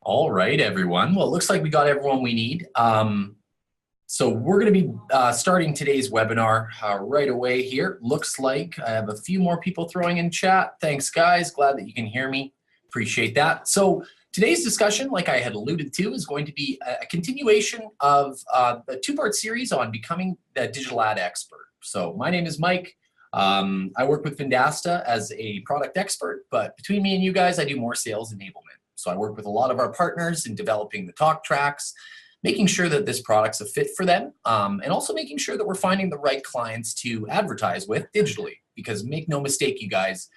All right, everyone. Well, it looks like we got everyone we need. So we're going to be starting today's webinar right away here. Looks like I have a few more people throwing in chat. Thanks, guys. Glad that you can hear me. Appreciate that. So today's discussion, like I had alluded to, is going to be a continuation of a two-part series on becoming a digital ad expert. So my name is Mike. I work with Vendasta as a product expert, but between me and you guys, I do more sales enablement. So I work with a lot of our partners in developing the talk tracks, making sure that this product's a fit for them, and also making sure that we're finding the right clients to advertise with digitally. Because make no mistake, you guys,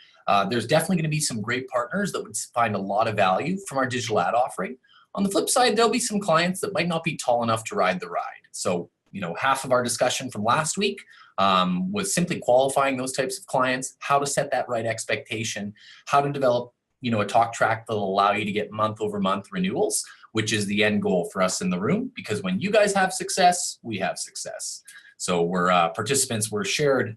there's definitely going to be some great partners that would find a lot of value from our digital ad offering. On the flip side, there'll be some clients that might not be tall enough to ride the ride. So, half of our discussion from last week was simply qualifying those types of clients, how to set that right expectation, how to develop a talk track that'll allow you to get month-over-month renewals, which is the end goal for us in the room, because when you guys have success, we have success. So we're participants, we're shared,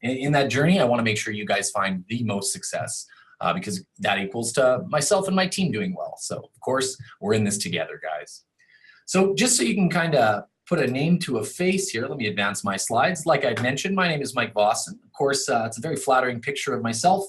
in that journey. I want to make sure you guys find the most success because that equals to myself and my team doing well. So of course, we're in this together, guys. So just so you can kind of put a name to a face here, let me advance my slides. Like I mentioned, my name is Mike Vossen. Of course, it's a very flattering picture of myself.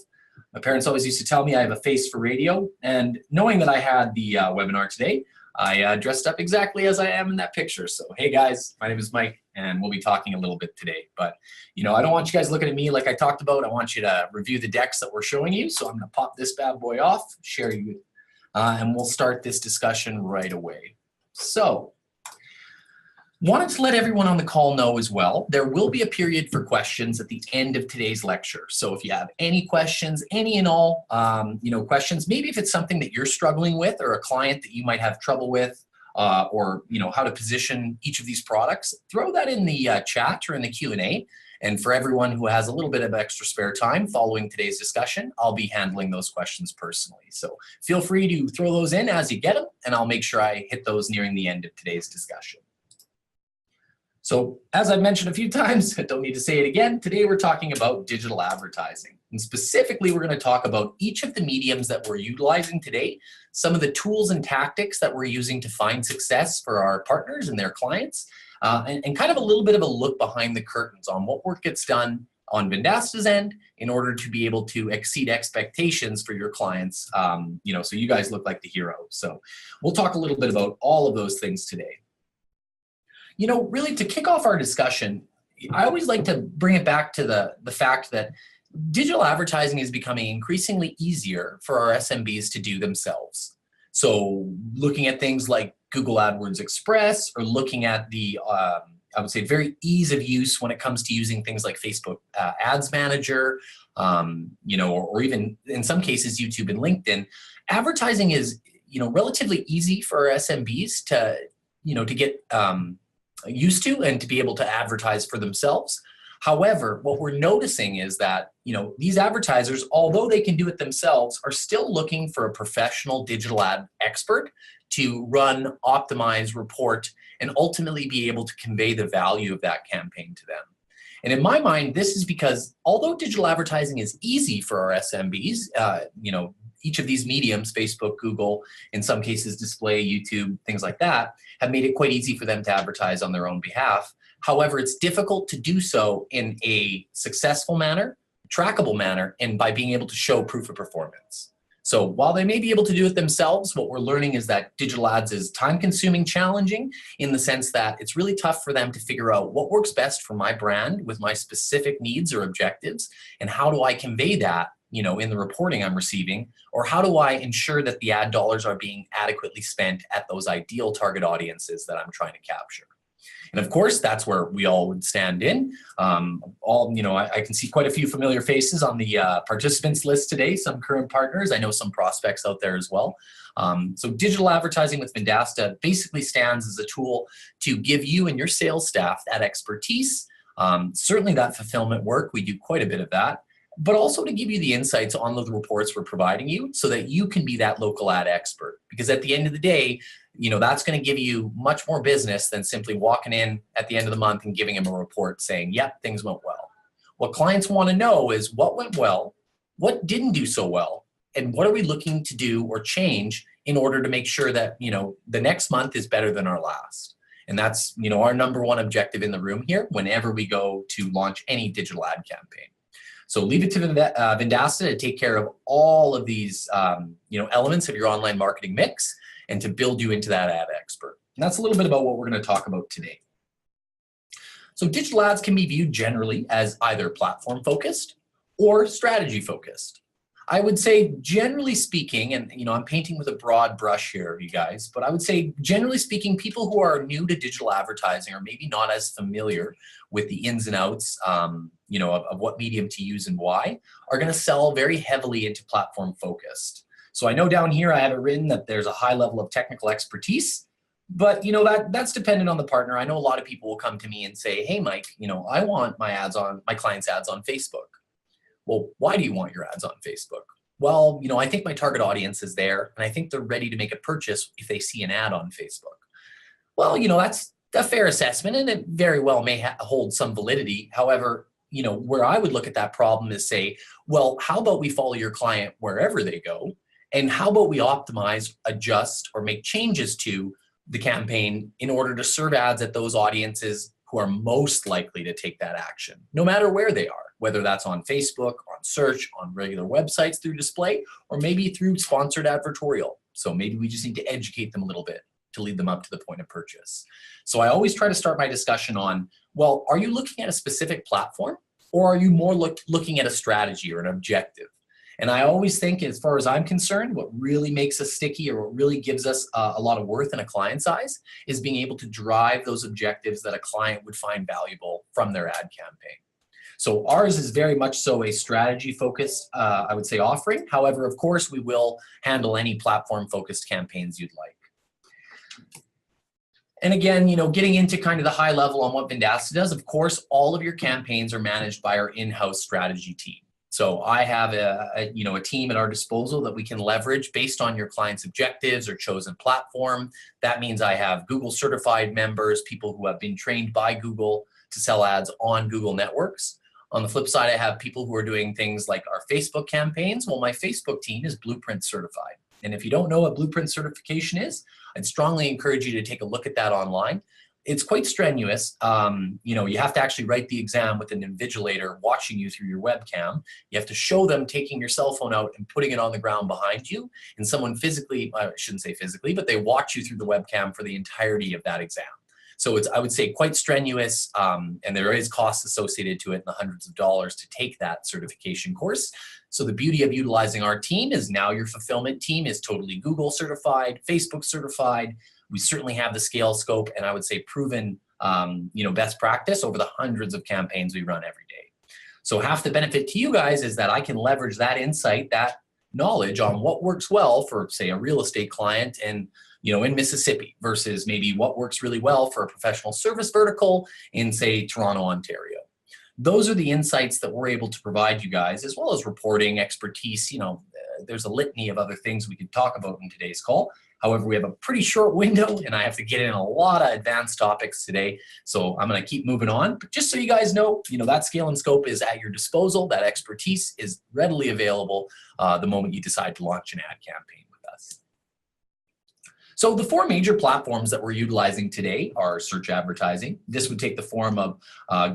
My parents always used to tell me I have a face for radio, and knowing that I had the webinar today, I dressed up exactly as I am in that picture. So, hey guys, my name is Mike, and we'll be talking a little bit today. But, I don't want you guys looking at me like I talked about. I want you to review the decks that we're showing you. So I'm going to pop this bad boy off, share you, and we'll start this discussion right away. So, wanted to let everyone on the call know as well, there will be a period for questions at the end of today's lecture. So if you have any questions, any and all, questions, maybe if it's something that you're struggling with or a client that you might have trouble with, or how to position each of these products, throw that in the chat or in the Q&A. And for everyone who has a little bit of extra spare time following today's discussion, I'll be handling those questions personally. So feel free to throw those in as you get them, and I'll make sure I hit those nearing the end of today's discussion. So as I've mentioned a few times, I don't need to say it again, today we're talking about digital advertising. And specifically, we're going to talk about each of the mediums that we're utilizing today, some of the tools and tactics that we're using to find success for our partners and their clients, and kind of a little bit of a look behind the curtains on what work gets done on Vendasta's end in order to be able to exceed expectations for your clients, so you guys look like the hero. So we'll talk a little bit about all of those things today. Really to kick off our discussion, I always like to bring it back to the fact that digital advertising is becoming increasingly easier for our SMBs to do themselves. So looking at things like Google AdWords Express, or looking at the, I would say, very ease of use when it comes to using things like Facebook Ads Manager, or even in some cases YouTube and LinkedIn, advertising is, relatively easy for our SMBs to get used to and to be able to advertise for themselves. However, what we're noticing is that, these advertisers, although they can do it themselves, are still looking for a professional digital ad expert to run, optimize, report, and ultimately be able to convey the value of that campaign to them. And in my mind, this is because although digital advertising is easy for our SMBs, each of these mediums, Facebook, Google, in some cases display, YouTube, things like that, have made it quite easy for them to advertise on their own behalf. However, it's difficult to do so in a successful manner, trackable manner, and by being able to show proof of performance. So while they may be able to do it themselves, what we're learning is that digital ads is time-consuming, challenging, in the sense that it's really tough for them to figure out what works best for my brand with my specific needs or objectives, and how do I convey that in the reporting I'm receiving, or how do I ensure that the ad dollars are being adequately spent at those ideal target audiences that I'm trying to capture. And of course, that's where we all would stand in. I can see quite a few familiar faces on the participants list today, some current partners. I know some prospects out there as well. So digital advertising with Vendasta basically stands as a tool to give you and your sales staff that expertise, certainly that fulfillment work. We do quite a bit of that, but also to give you the insights on the reports we're providing you so that you can be that local ad expert. Because at the end of the day, that's going to give you much more business than simply walking in at the end of the month and giving them a report saying, yep, things went well. What clients want to know is what went well, what didn't do so well, and what are we looking to do or change in order to make sure that, the next month is better than our last. And that's, our number one objective in the room here whenever we go to launch any digital ad campaign. So leave it to Vendasta to take care of all of these, elements of your online marketing mix and to build you into that ad expert. And that's a little bit about what we're going to talk about today. So digital ads can be viewed generally as either platform focused or strategy focused. I would say generally speaking, and I'm painting with a broad brush here, you guys, but I would say generally speaking, people who are new to digital advertising or maybe not as familiar with the ins and outs, of what medium to use and why, are going to sell very heavily into platform focused. So I know down here I have it written that there's a high level of technical expertise, but that's dependent on the partner. I know a lot of people will come to me and say, hey, Mike, I want my clients' ads on Facebook. Well, why do you want your ads on Facebook? Well, I think my target audience is there, and I think they're ready to make a purchase if they see an ad on Facebook. Well, that's a fair assessment, and it very well may hold some validity. However, where I would look at that problem is say, well, how about we follow your client wherever they go? And how about we optimize, adjust, or make changes to the campaign in order to serve ads at those audiences who are most likely to take that action, no matter where they are, whether that's on Facebook, on search, on regular websites through display, or maybe through sponsored advertorial. So maybe we just need to educate them a little bit to lead them up to the point of purchase. So I always try to start my discussion on, well, are you looking at a specific platform, or are you more looking at a strategy or an objective? And I always think, as far as I'm concerned, what really makes us sticky or what really gives us a lot of worth in a client's eyes is being able to drive those objectives that a client would find valuable from their ad campaign. So ours is very much so a strategy-focused, I would say, offering. However, of course, we will handle any platform-focused campaigns you'd like. And again, getting into kind of the high level on what Vendasta does, of course, all of your campaigns are managed by our in-house strategy team. So I have a team at our disposal that we can leverage based on your client's objectives or chosen platform. That means I have Google certified members, people who have been trained by Google to sell ads on Google networks. On the flip side, I have people who are doing things like our Facebook campaigns. Well, my Facebook team is Blueprint certified. And if you don't know what Blueprint certification is, I'd strongly encourage you to take a look at that online. It's quite strenuous. You have to actually write the exam with an invigilator watching you through your webcam. You have to show them taking your cell phone out and putting it on the ground behind you, and someone physically, I shouldn't say physically, but they watch you through the webcam for the entirety of that exam. So it's, I would say, quite strenuous, and there is costs associated to it in the hundreds of dollars to take that certification course. So the beauty of utilizing our team is now your fulfillment team is totally Google certified, Facebook certified. We certainly have the scale, scope, and I would say proven, best practice over the hundreds of campaigns we run every day. So half the benefit to you guys is that I can leverage that insight, that knowledge on what works well for, say, a real estate client in Mississippi versus maybe what works really well for a professional service vertical in, say, Toronto, Ontario. Those are the insights that we're able to provide you guys, as well as reporting, expertise. There's a litany of other things we could talk about in today's call. However, we have a pretty short window and I have to get in a lot of advanced topics today. So I'm going to keep moving on. But just so you guys know, that scale and scope is at your disposal. That expertise is readily available the moment you decide to launch an ad campaign with us. So the four major platforms that we're utilizing today are search advertising. This would take the form of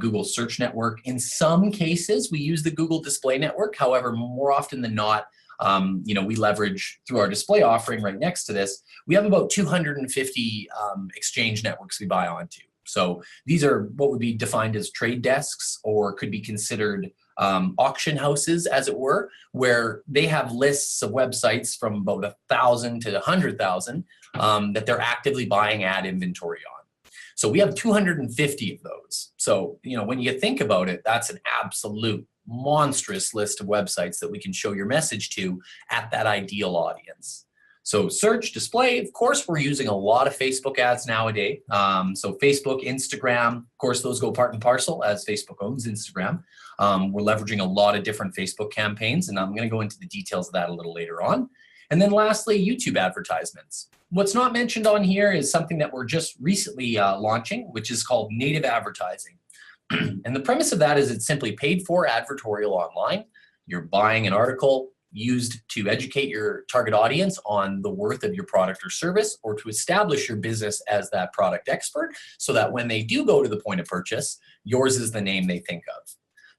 Google Search Network. In some cases, we use the Google Display Network. However, more often than not, we leverage through our display offering right next to this. We have about 250 exchange networks we buy onto. So these are what would be defined as trade desks, or could be considered auction houses, as it were, where they have lists of websites from about 1,000 to 100,000 that they're actively buying ad inventory on. So we have 250 of those. So, when you think about it, that's an absolute monstrous list of websites that we can show your message to at that ideal audience. So search, display, of course, we're using a lot of Facebook ads nowadays. So Facebook, Instagram, of course, those go part and parcel as Facebook owns Instagram. We're leveraging a lot of different Facebook campaigns, and I'm going to go into the details of that a little later on. And then lastly, YouTube advertisements. What's not mentioned on here is something that we're just recently launching, which is called native advertising. And the premise of that is it's simply paid for advertorial online. You're buying an article, used to educate your target audience on the worth of your product or service, or to establish your business as that product expert so that when they do go to the point of purchase, yours is the name they think of.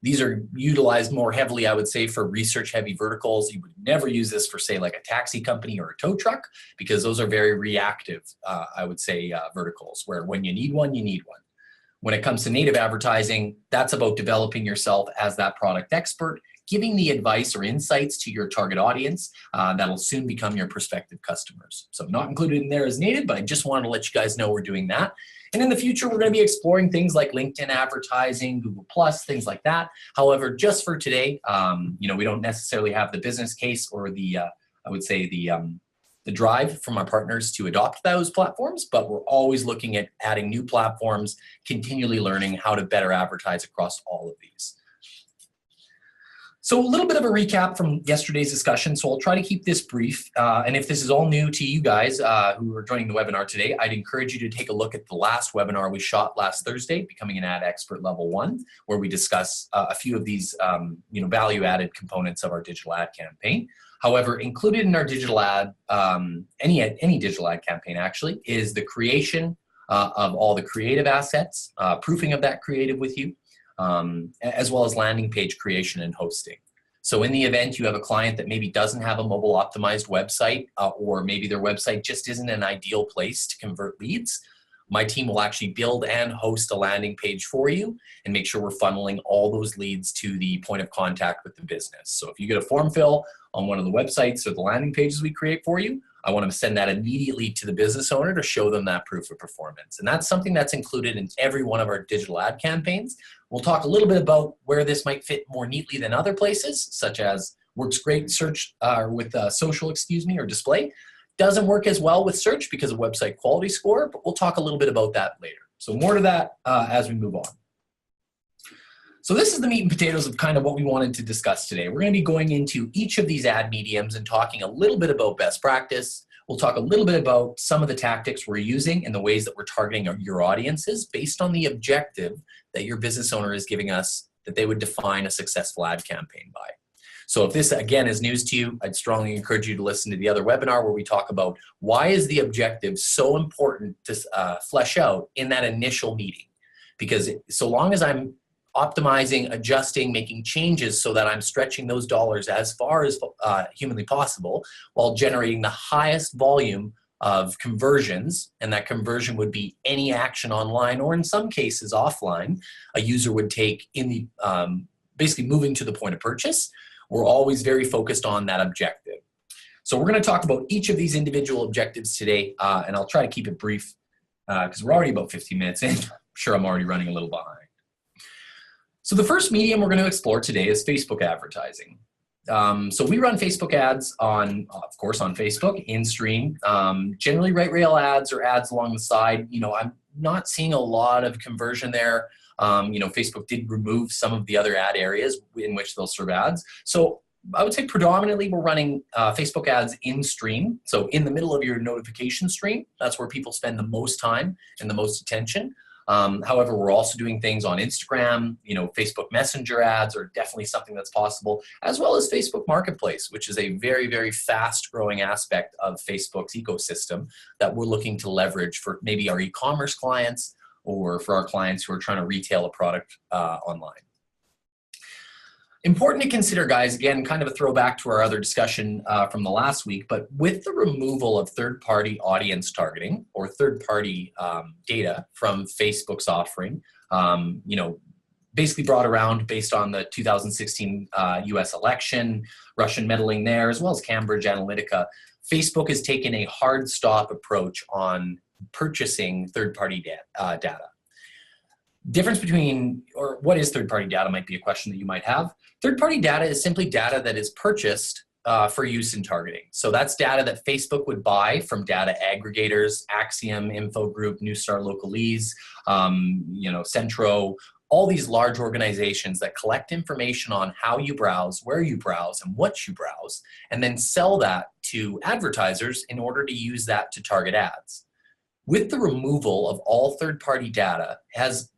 These are utilized more heavily, I would say, for research-heavy verticals. You would never use this for, say, like a taxi company or a tow truck, because those are very reactive, I would say, verticals, where when you need one, you need one. When it comes to native advertising, that's about developing yourself as that product expert, giving the advice or insights to your target audience that'll soon become your prospective customers. So not included in there as native, but I just wanted to let you guys know we're doing that. And in the future, we're going to be exploring things like LinkedIn advertising, Google+, things like that. However, just for today, we don't necessarily have the business case or the, I would say the drive from our partners to adopt those platforms, but we're always looking at adding new platforms, continually learning how to better advertise across all of these. So a little bit of a recap from yesterday's discussion. So I'll try to keep this brief. And if this is all new to you guys who are joining the webinar today, I'd encourage you to take a look at the last webinar we shot last Thursday, Becoming an Ad Expert Level 1, where we discuss a few of these value-added components of our digital ad campaign. However, included in our digital ad, any digital ad campaign actually, is the creation of all the creative assets, proofing of that creative with you, as well as landing page creation and hosting. So in the event you have a client that maybe doesn't have a mobile optimized website, or maybe their website just isn't an ideal place to convert leads, my team will actually build and host a landing page for you and make sure we're funneling all those leads to the point of contact with the business. So if you get a form fill on one of the websites or the landing pages we create for you, I want to send that immediately to the business owner to show them that proof of performance. And that's something that's included in every one of our digital ad campaigns. We'll talk a little bit about where this might fit more neatly than other places, such as works great search with social, or display. Doesn't work as well with search because of website quality score, but we'll talk a little bit about that later. So more to that as we move on. So this is the meat and potatoes of kind of what we wanted to discuss today. We're going to be going into each of these ad mediums and talking a little bit about best practice. We'll talk a little bit about some of the tactics we're using and the ways that we're targeting your audiences based on the objective that your business owner is giving us that they would define a successful ad campaign by. So if this, again, is news to you, I'd strongly encourage you to listen to the other webinar where we talk about why is the objective so important to flesh out in that initial meeting. Because so long as I'm optimizing, adjusting, making changes so that I'm stretching those dollars as far as humanly possible while generating the highest volume of conversions, and that conversion would be any action online or in some cases offline a user would take in the basically moving to the point of purchase. We're always very focused on that objective. So we're going to talk about each of these individual objectives today, and I'll try to keep it brief because we're already about 15 minutes in. I'm sure I'm already running a little behind. So the first medium we're going to explore today is Facebook advertising. So we run Facebook ads on, of course, on Facebook, in-stream, generally right rail ads or ads along the side. I'm not seeing a lot of conversion there. Facebook did remove some of the other ad areas in which they'll serve ads. So I would say predominantly we're running Facebook ads in stream. So in the middle of your notification stream, that's where people spend the most time and the most attention. However, we're also doing things on Instagram, Facebook Messenger ads are definitely something that's possible, as well as Facebook Marketplace, which is a very, very fast growing aspect of Facebook's ecosystem that we're looking to leverage for maybe our e-commerce clients or for our clients who are trying to retail a product online. Important to consider, guys, again, kind of a throwback to our other discussion from the last week, but with the removal of third-party audience targeting or third-party data from Facebook's offering, basically brought around based on the 2016 US election, Russian meddling there, as well as Cambridge Analytica, Facebook has taken a hard stop approach on purchasing third-party data. Difference between, or what is third-party data might be a question that you might have. Third-party data is simply data that is purchased for use in targeting. So that's data that Facebook would buy from data aggregators, Axiom, Info Group, Newstar Localese, Centro, all these large organizations that collect information on how you browse, where you browse, and what you browse, and then sell that to advertisers in order to use that to target ads. With the removal of all third-party data, as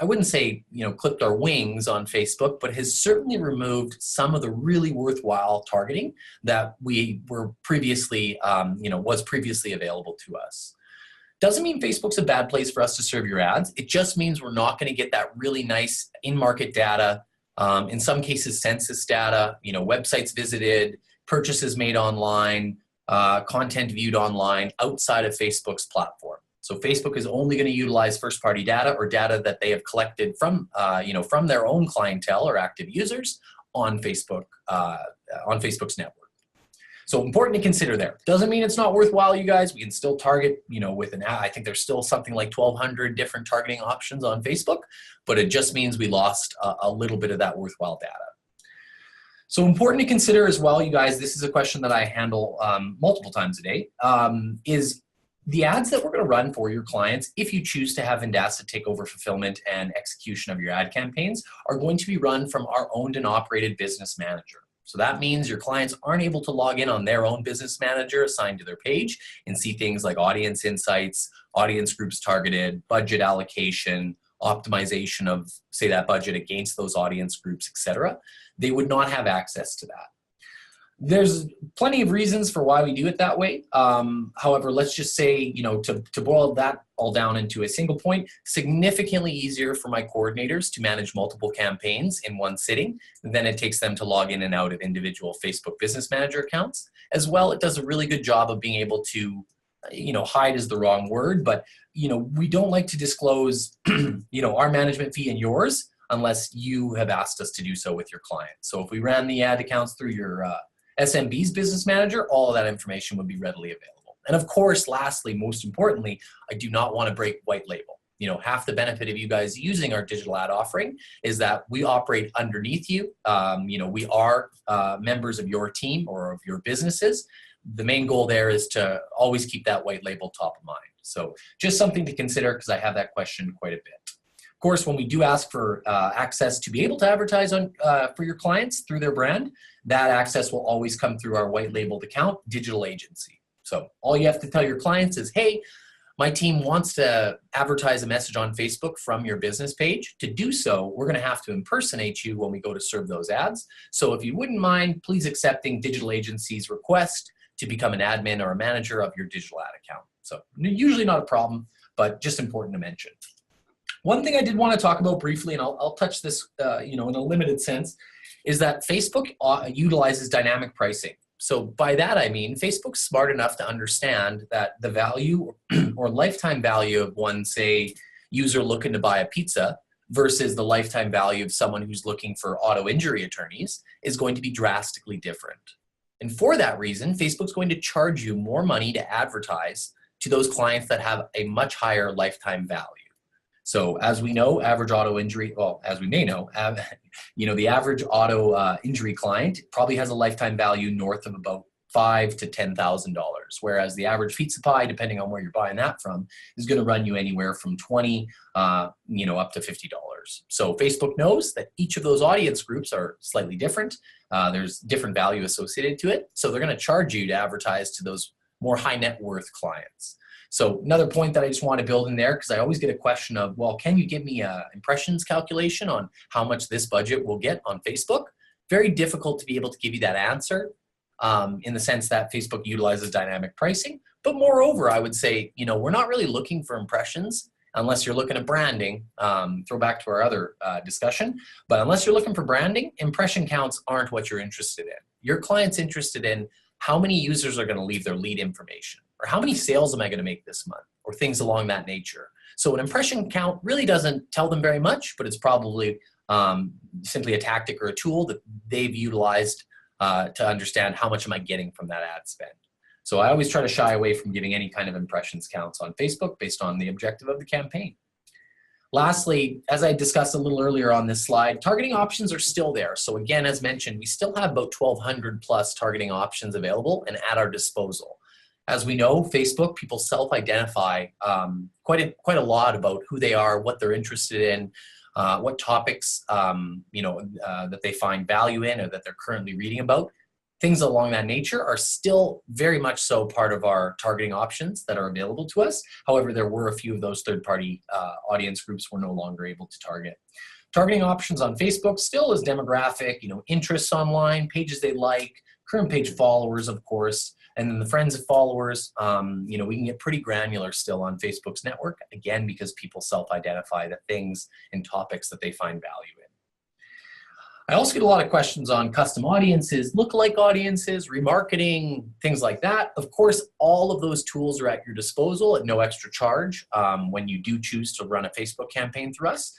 I wouldn't say, clipped our wings on Facebook, but has certainly removed some of the really worthwhile targeting that we were previously, was previously available to us. Doesn't mean Facebook's a bad place for us to serve your ads. It just means we're not going to get that really nice in-market data, in some cases census data, websites visited, purchases made online, content viewed online outside of Facebook's platform. So Facebook is only going to utilize first-party data or data that they have collected from, from their own clientele or active users on Facebook, on Facebook's network. So important to consider there. Doesn't mean it's not worthwhile, you guys. We can still target, with an ad. I think there's still something like 1,200 different targeting options on Facebook, but it just means we lost a little bit of that worthwhile data. So important to consider as well, you guys, this is a question that I handle multiple times a day, is the ads that we're going to run for your clients, if you choose to have Vendasta take over fulfillment and execution of your ad campaigns, are going to be run from our owned and operated business manager. So that means your clients aren't able to log in on their own business manager assigned to their page and see things like audience insights, audience groups targeted, budget allocation, optimization of, say, that budget against those audience groups, etc. They would not have access to that. There's plenty of reasons for why we do it that way. However, let's just say, to boil that all down into a single point, significantly easier for my coordinators to manage multiple campaigns in one sitting than it takes them to log in and out of individual Facebook Business Manager accounts. As well, it does a really good job of being able to, hide is the wrong word, but, we don't like to disclose, our management fee and yours unless you have asked us to do so with your client. So if we ran the ad accounts through your SMB's business manager, all of that information would be readily available. And of course, lastly, most importantly, I do not want to break white label. Half the benefit of you guys using our digital ad offering is that we operate underneath you. We are members of your team or of your businesses. The main goal there is to always keep that white label top of mind. So just something to consider because I have that question quite a bit. Of course, when we do ask for access to be able to advertise on for your clients through their brand, that access will always come through our white labeled account, Digital Agency. So all you have to tell your clients is, hey, my team wants to advertise a message on Facebook from your business page. To do so, we're going to have to impersonate you when we go to serve those ads. So if you wouldn't mind, please accepting Digital Agency's request to become an admin or a manager of your digital ad account. So usually not a problem, but just important to mention. One thing I did want to talk about briefly, and I'll touch this in a limited sense, is that Facebook utilizes dynamic pricing. So by that I mean Facebook's smart enough to understand that the value or lifetime value of one, say, user looking to buy a pizza versus the lifetime value of someone who's looking for auto injury attorneys is going to be drastically different. And for that reason, Facebook's going to charge you more money to advertise to those clients that have a much higher lifetime value. So as we know, average auto injury, well, as we may know, the average auto injury client probably has a lifetime value north of about $5,000 to $10,000, whereas the average pizza pie, depending on where you're buying that from, is going to run you anywhere from $20, up to $50. So Facebook knows that each of those audience groups are slightly different. There's different value associated to it, so they're going to charge you to advertise to those more high net worth clients. So another point that I just want to build in there, because I always get a question of, well, can you give me an impressions calculation on how much this budget will get on Facebook? Very difficult to be able to give you that answer in the sense that Facebook utilizes dynamic pricing. But moreover, I would say, we're not really looking for impressions unless you're looking at branding. Throw back to our other discussion. But unless you're looking for branding, impression counts aren't what you're interested in. Your client's interested in how many users are going to leave their lead information, or how many sales am I going to make this month, or things along that nature. So an impression count really doesn't tell them very much, but it's probably simply a tactic or a tool that they've utilized to understand how much am I getting from that ad spend. So I always try to shy away from giving any kind of impressions counts on Facebook based on the objective of the campaign. Lastly, as I discussed a little earlier on this slide, targeting options are still there. So again, as mentioned, we still have about 1,200 plus targeting options available and at our disposal. As we know, Facebook, people self-identify quite a lot about who they are, what they're interested in, what topics that they find value in or that they're currently reading about. things along that nature are still very much so part of our targeting options that are available to us. However, there were a few of those third-party audience groups we're no longer able to target. Targeting options on Facebook still is demographic, interests online, pages they like, current page followers, of course, and then the friends of followers. We can get pretty granular still on Facebook's network, again, because people self-identify the things and topics that they find value in. I also get a lot of questions on custom audiences, lookalike audiences, remarketing, things like that. Of course, all of those tools are at your disposal at no extra charge when you do choose to run a Facebook campaign through us.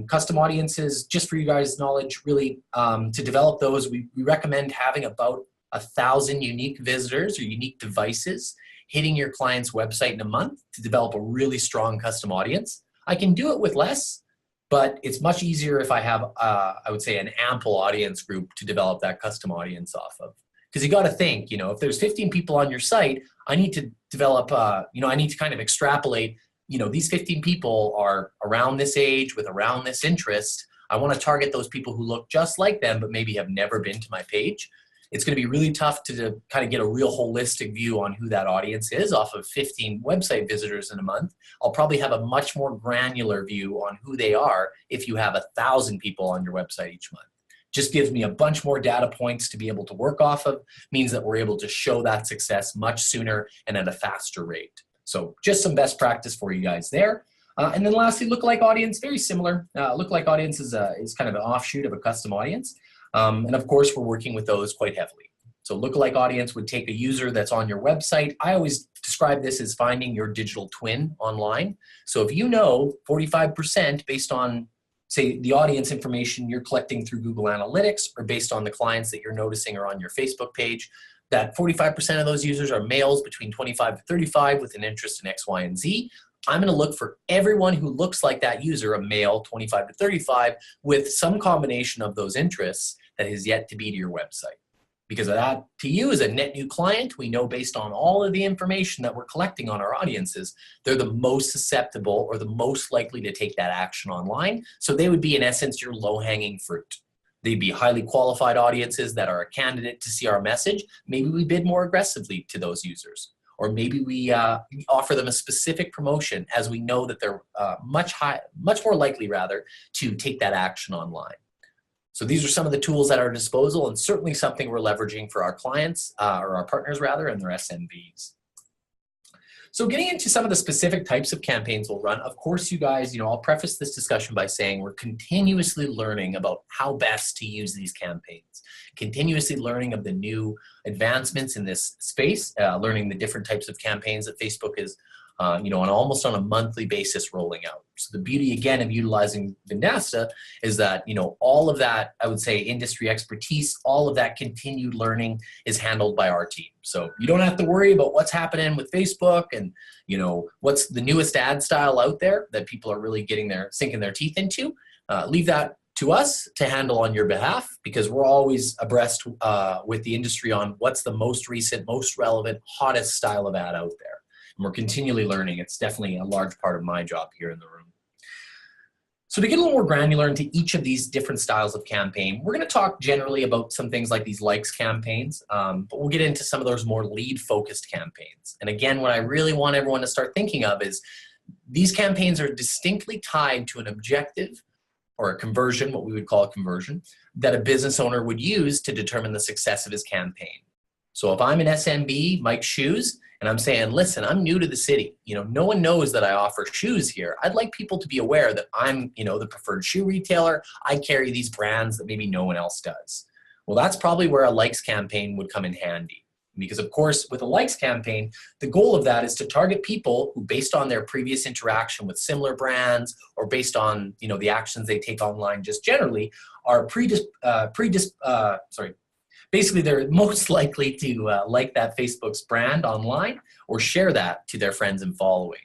Custom audiences, just for you guys' knowledge, really, to develop those, we recommend having about 1,000 unique visitors or unique devices hitting your client's website in a month to develop a really strong custom audience. I can do it with less, but it's much easier if I have, I would say, an ample audience group to develop that custom audience off of. Because you got to think, if there's 15 people on your site, I need to develop, I need to kind of extrapolate, these 15 people are around this age with around this interest. I want to target those people who look just like them, but maybe have never been to my page. It's going to be really tough to kind of get a real holistic view on who that audience is off of 15 website visitors in a month. I'll probably have a much more granular view on who they are if you have 1,000 people on your website each month. Just gives me a bunch more data points to be able to work off of, means that we're able to show that success much sooner and at a faster rate. So just some best practice for you guys there. And then lastly, lookalike audience, very similar. Lookalike audience is kind of an offshoot of a custom audience. And of course, we're working with those quite heavily. So lookalike audience would take a user that's on your website. I always describe this as finding your digital twin online. So if 45% based on, say, the audience information you're collecting through Google Analytics or based on the clients that you're noticing are on your Facebook page, that 45% of those users are males between 25 to 35 with an interest in X, Y, and Z. I'm going to look for everyone who looks like that user, a male 25 to 35, with some combination of those interests that has yet to be to your website. Because of that, to you as a net new client, we know based on all of the information that we're collecting on our audiences, they're the most susceptible or the most likely to take that action online. So they would be, in essence, your low-hanging fruit. They'd be highly qualified audiences that are a candidate to see our message. Maybe we bid more aggressively to those users. Or maybe we offer them a specific promotion as we know that they're much more likely, to take that action online. So these are some of the tools at our disposal and certainly something we're leveraging for our clients, or our partners and their SMBs. So getting into some of the specific types of campaigns we'll run, of course, you guys, I'll preface this discussion by saying we're continuously learning about how best to use these campaigns, continuously learning of the new advancements in this space, learning the different types of campaigns that Facebook is almost on a monthly basis rolling out. So the beauty, again, of utilizing Vendasta is that, all of that, I would say, industry expertise, all of that continued learning is handled by our team. So you don't have to worry about what's happening with Facebook and, what's the newest ad style out there that people are really sinking their teeth into. Leave that to us to handle on your behalf, because we're always abreast with the industry on what's the most recent, most relevant, hottest style of ad out there. And we're continually learning. It's definitely a large part of my job here in the room. So to get a little more granular into each of these different styles of campaign, we're going to talk generally about some things like these likes campaigns, but we'll get into some of those more lead-focused campaigns. And again, what I really want everyone to start thinking of is these campaigns are distinctly tied to an objective or a conversion, what we would call a conversion, that a business owner would use to determine the success of his campaign. So if I'm an SMB, Mike Shoes, and I'm saying, listen, I'm new to the city. No one knows that I offer shoes here. I'd like people to be aware that I'm, the preferred shoe retailer. I carry these brands that maybe no one else does. Well, that's probably where a likes campaign would come in handy. Because of course, with a likes campaign, the goal of that is to target people who, based on their previous interaction with similar brands or based on, the actions they take online just generally, are basically, they're most likely to like that Facebook's brand online or share that to their friends and following.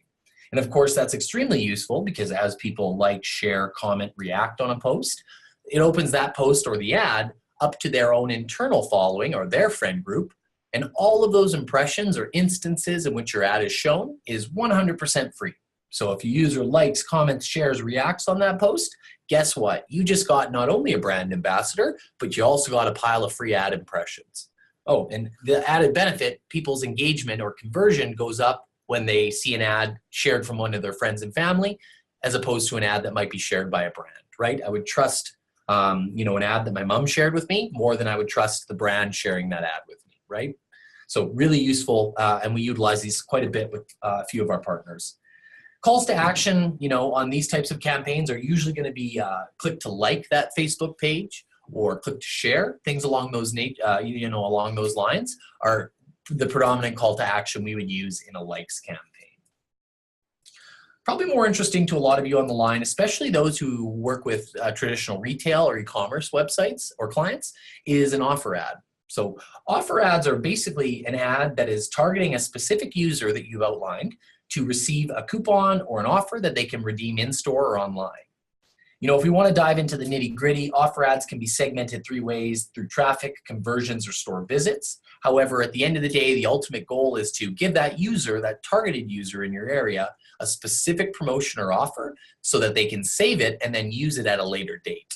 And of course, that's extremely useful because as people like, share, comment, react on a post, it opens that post or the ad up to their own internal following or their friend group. And all of those impressions or instances in which your ad is shown is 100% free. So if a user likes, comments, shares, reacts on that post, guess what? You just got not only a brand ambassador, but you also got a pile of free ad impressions. Oh, and the added benefit, people's engagement or conversion goes up when they see an ad shared from one of their friends and family, as opposed to an ad that might be shared by a brand, right? I would trust, an ad that my mom shared with me more than I would trust the brand sharing that ad with me, right? So really useful, and we utilize these quite a bit with a few of our partners. Calls to action, on these types of campaigns are usually going to be click to like that Facebook page or click to share. Things along those along those lines are the predominant call to action we would use in a likes campaign. Probably more interesting to a lot of you on the line, especially those who work with traditional retail or e-commerce websites or clients, is an offer ad. So offer ads are basically an ad that is targeting a specific user that you've outlined to receive a coupon or an offer that they can redeem in store or online. If we want to dive into the nitty gritty, offer ads can be segmented 3 ways: through traffic, conversions, or store visits. However, at the end of the day, the ultimate goal is to give that user, that targeted user in your area, a specific promotion or offer so that they can save it and then use it at a later date.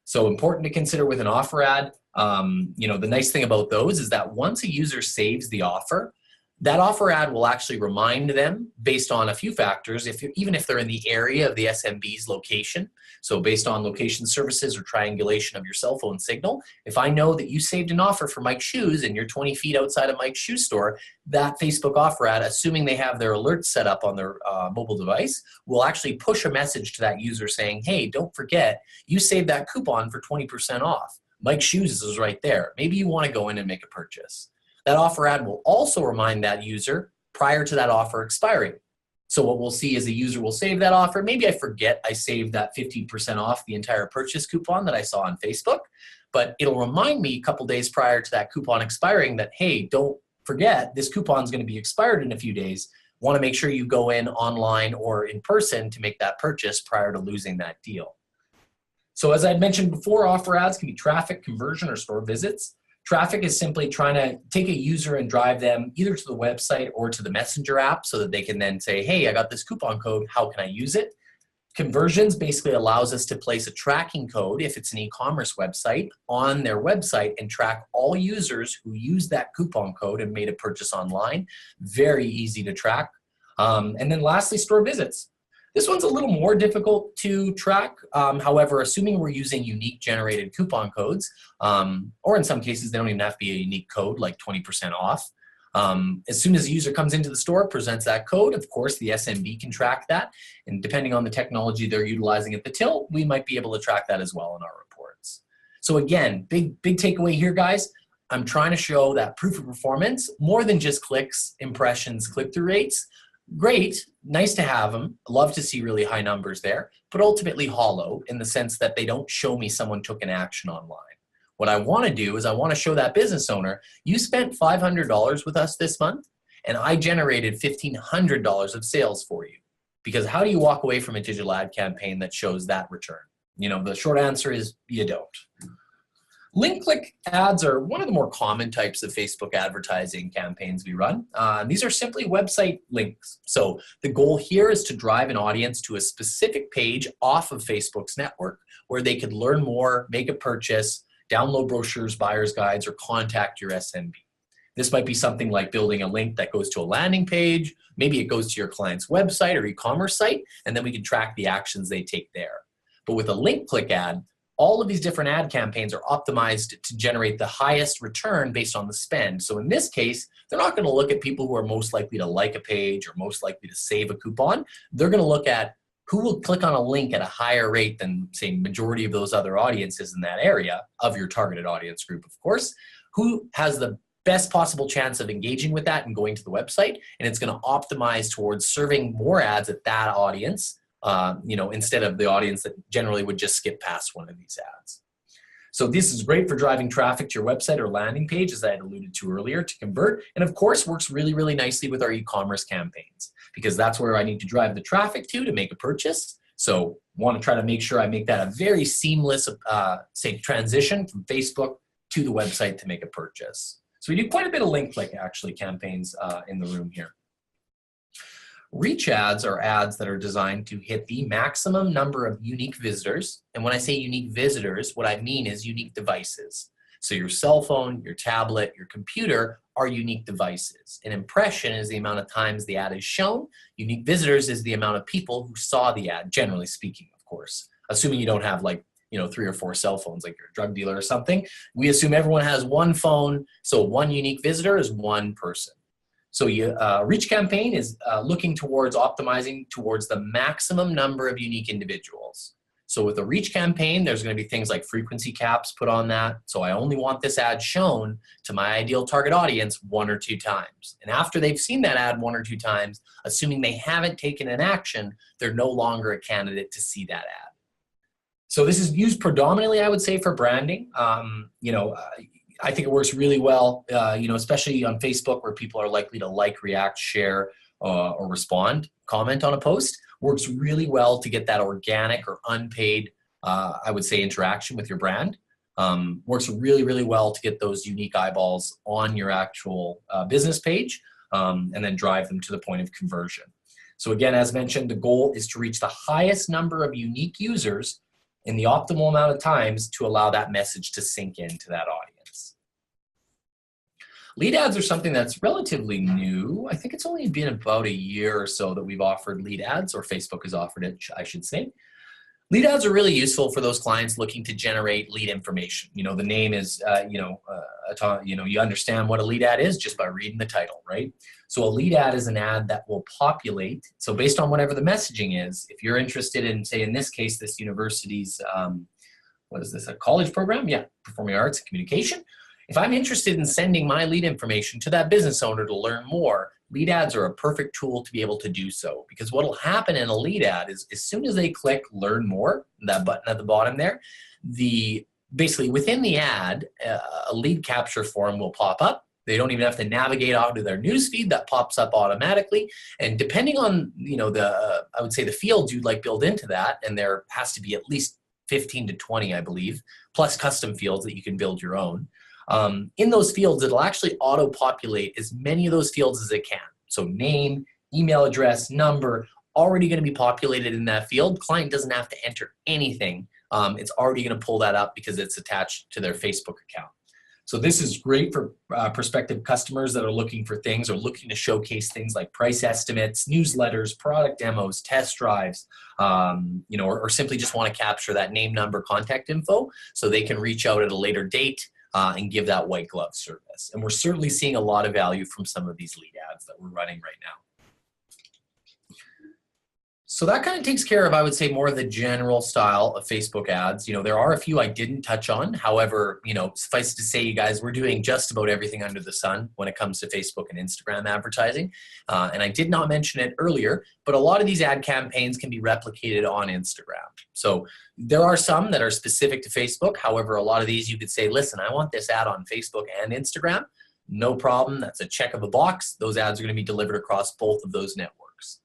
So important to consider with an offer ad. The nice thing about those is that once a user saves the offer, that offer ad will actually remind them based on a few factors, even if they're in the area of the SMB's location. So based on location services or triangulation of your cell phone signal, if I know that you saved an offer for Mike's Shoes and you're 20 feet outside of Mike's Shoe Store, that Facebook offer ad, assuming they have their alerts set up on their mobile device, will actually push a message to that user saying, hey, don't forget, you saved that coupon for 20% off. Mike's Shoes is right there. Maybe you want to go in and make a purchase. That offer ad will also remind that user prior to that offer expiring. So what we'll see is the user will save that offer. Maybe I forget I saved that 50% off the entire purchase coupon that I saw on Facebook, but it'll remind me a couple days prior to that coupon expiring that, hey, don't forget, this coupon is going to be expired in a few days. Want to make sure you go in online or in person to make that purchase prior to losing that deal. So as I mentioned before, offer ads can be traffic, conversion, or store visits. Traffic is simply trying to take a user and drive them either to the website or to the Messenger app so that they can then say, hey, I got this coupon code, how can I use it? Conversions basically allows us to place a tracking code, if it's an e-commerce website, on their website and track all users who use that coupon code and made a purchase online. Very easy to track. And then lastly, store visits. This one's a little more difficult to track. However, assuming we're using unique generated coupon codes, or in some cases, they don't even have to be a unique code like 20% off. As soon as the user comes into the store, presents that code, of course, the SMB can track that. And depending on the technology they're utilizing at the till, we might be able to track that as well in our reports. So again, big takeaway here, guys. I'm trying to show that proof of performance, more than just clicks, impressions, click-through rates. Great, nice to have them, love to see really high numbers there, but ultimately hollow in the sense that they don't show me someone took an action online. What I want to do is I want to show that business owner, you spent $500 with us this month, and I generated $1,500 of sales for you. Because how do you walk away from a digital ad campaign that shows that return? The short answer is you don't. Link click ads are one of the more common types of Facebook advertising campaigns we run. These are simply website links. So the goal here is to drive an audience to a specific page off of Facebook's network where they could learn more, make a purchase, download brochures, buyer's guides, or contact your SMB. This might be something like building a link that goes to a landing page. Maybe it goes to your client's website or e-commerce site, and then we can track the actions they take there. But with a link click ad, all of these different ad campaigns are optimized to generate the highest return based on the spend. So in this case, they're not going to look at people who are most likely to like a page or most likely to save a coupon. They're going to look at who will click on a link at a higher rate than, say, majority of those other audiences in that area of your targeted audience group, of course, who has the best possible chance of engaging with that and going to the website. And it's going to optimize towards serving more ads at that audience, instead of the audience that generally would just skip past one of these ads. So this is great for driving traffic to your website or landing page, as I had alluded to earlier, to convert. And of course, works really, really nicely with our e-commerce campaigns, because that's where I need to drive the traffic to make a purchase. So want to try to make sure I make that a very seamless, transition from Facebook to the website to make a purchase. So we do quite a bit of link click actually campaigns in the room here. Reach ads are ads that are designed to hit the maximum number of unique visitors. And when I say unique visitors, what I mean is unique devices. So your cell phone, your tablet, your computer are unique devices. An impression is the amount of times the ad is shown. Unique visitors is the amount of people who saw the ad, generally speaking, of course. Assuming you don't have like, 3 or 4 cell phones like you're a drug dealer or something. We assume everyone has one phone, so one unique visitor is one person. So reach campaign is looking towards optimizing towards the maximum number of unique individuals. So with a reach campaign, there's going to be things like frequency caps put on that. So I only want this ad shown to my ideal target audience 1 or 2 times. And after they've seen that ad 1 or 2 times, assuming they haven't taken an action, they're no longer a candidate to see that ad. So this is used predominantly, I would say, for branding. I think it works really well, especially on Facebook where people are likely to like, react, share, or respond, comment on a post. Works really well to get that organic or unpaid, I would say, interaction with your brand. Works really, really well to get those unique eyeballs on your actual business page and then drive them to the point of conversion. So again, as mentioned, the goal is to reach the highest number of unique users in the optimal amount of times to allow that message to sink into that audience. Lead ads are something that's relatively new. I think it's only been about a year or so that we've offered lead ads, or Facebook has offered it, I should say. Lead ads are really useful for those clients looking to generate lead information. The name is, you understand what a lead ad is just by reading the title, right? So a lead ad is an ad that will populate. So based on whatever the messaging is, if you're interested in, say, in this case, this university's, what is this, a college program? Yeah, performing arts and communication. If I'm interested in sending my lead information to that business owner to learn more, lead ads are a perfect tool to be able to do so. Because what will happen in a lead ad is as soon as they click learn more, that button at the bottom there, basically within the ad, a lead capture form will pop up. They don't even have to navigate out to their newsfeed. That pops up automatically. And depending on, I would say the fields you'd like built into that, and there has to be at least 15 to 20, I believe, plus custom fields that you can build your own. In those fields, it'll actually auto-populate as many of those fields as it can. So name, email address, number, already going to be populated in that field. Client doesn't have to enter anything. It's already going to pull that up because it's attached to their Facebook account. So this is great for prospective customers that are looking for things or looking to showcase things like price estimates, newsletters, product demos, test drives, or simply just want to capture that name, number, contact info so they can reach out at a later date and give that white glove service. And we're certainly seeing a lot of value from some of these lead ads that we're running right now. So that kind of takes care of, I would say, more of the general style of Facebook ads. There are a few I didn't touch on. However, suffice to say, you guys, we're doing just about everything under the sun when it comes to Facebook and Instagram advertising. And I did not mention it earlier, but a lot of these ad campaigns can be replicated on Instagram. So there are some that are specific to Facebook. However, a lot of these you could say, listen, I want this ad on Facebook and Instagram. No problem. That's a check of a box. Those ads are going to be delivered across both of those networks.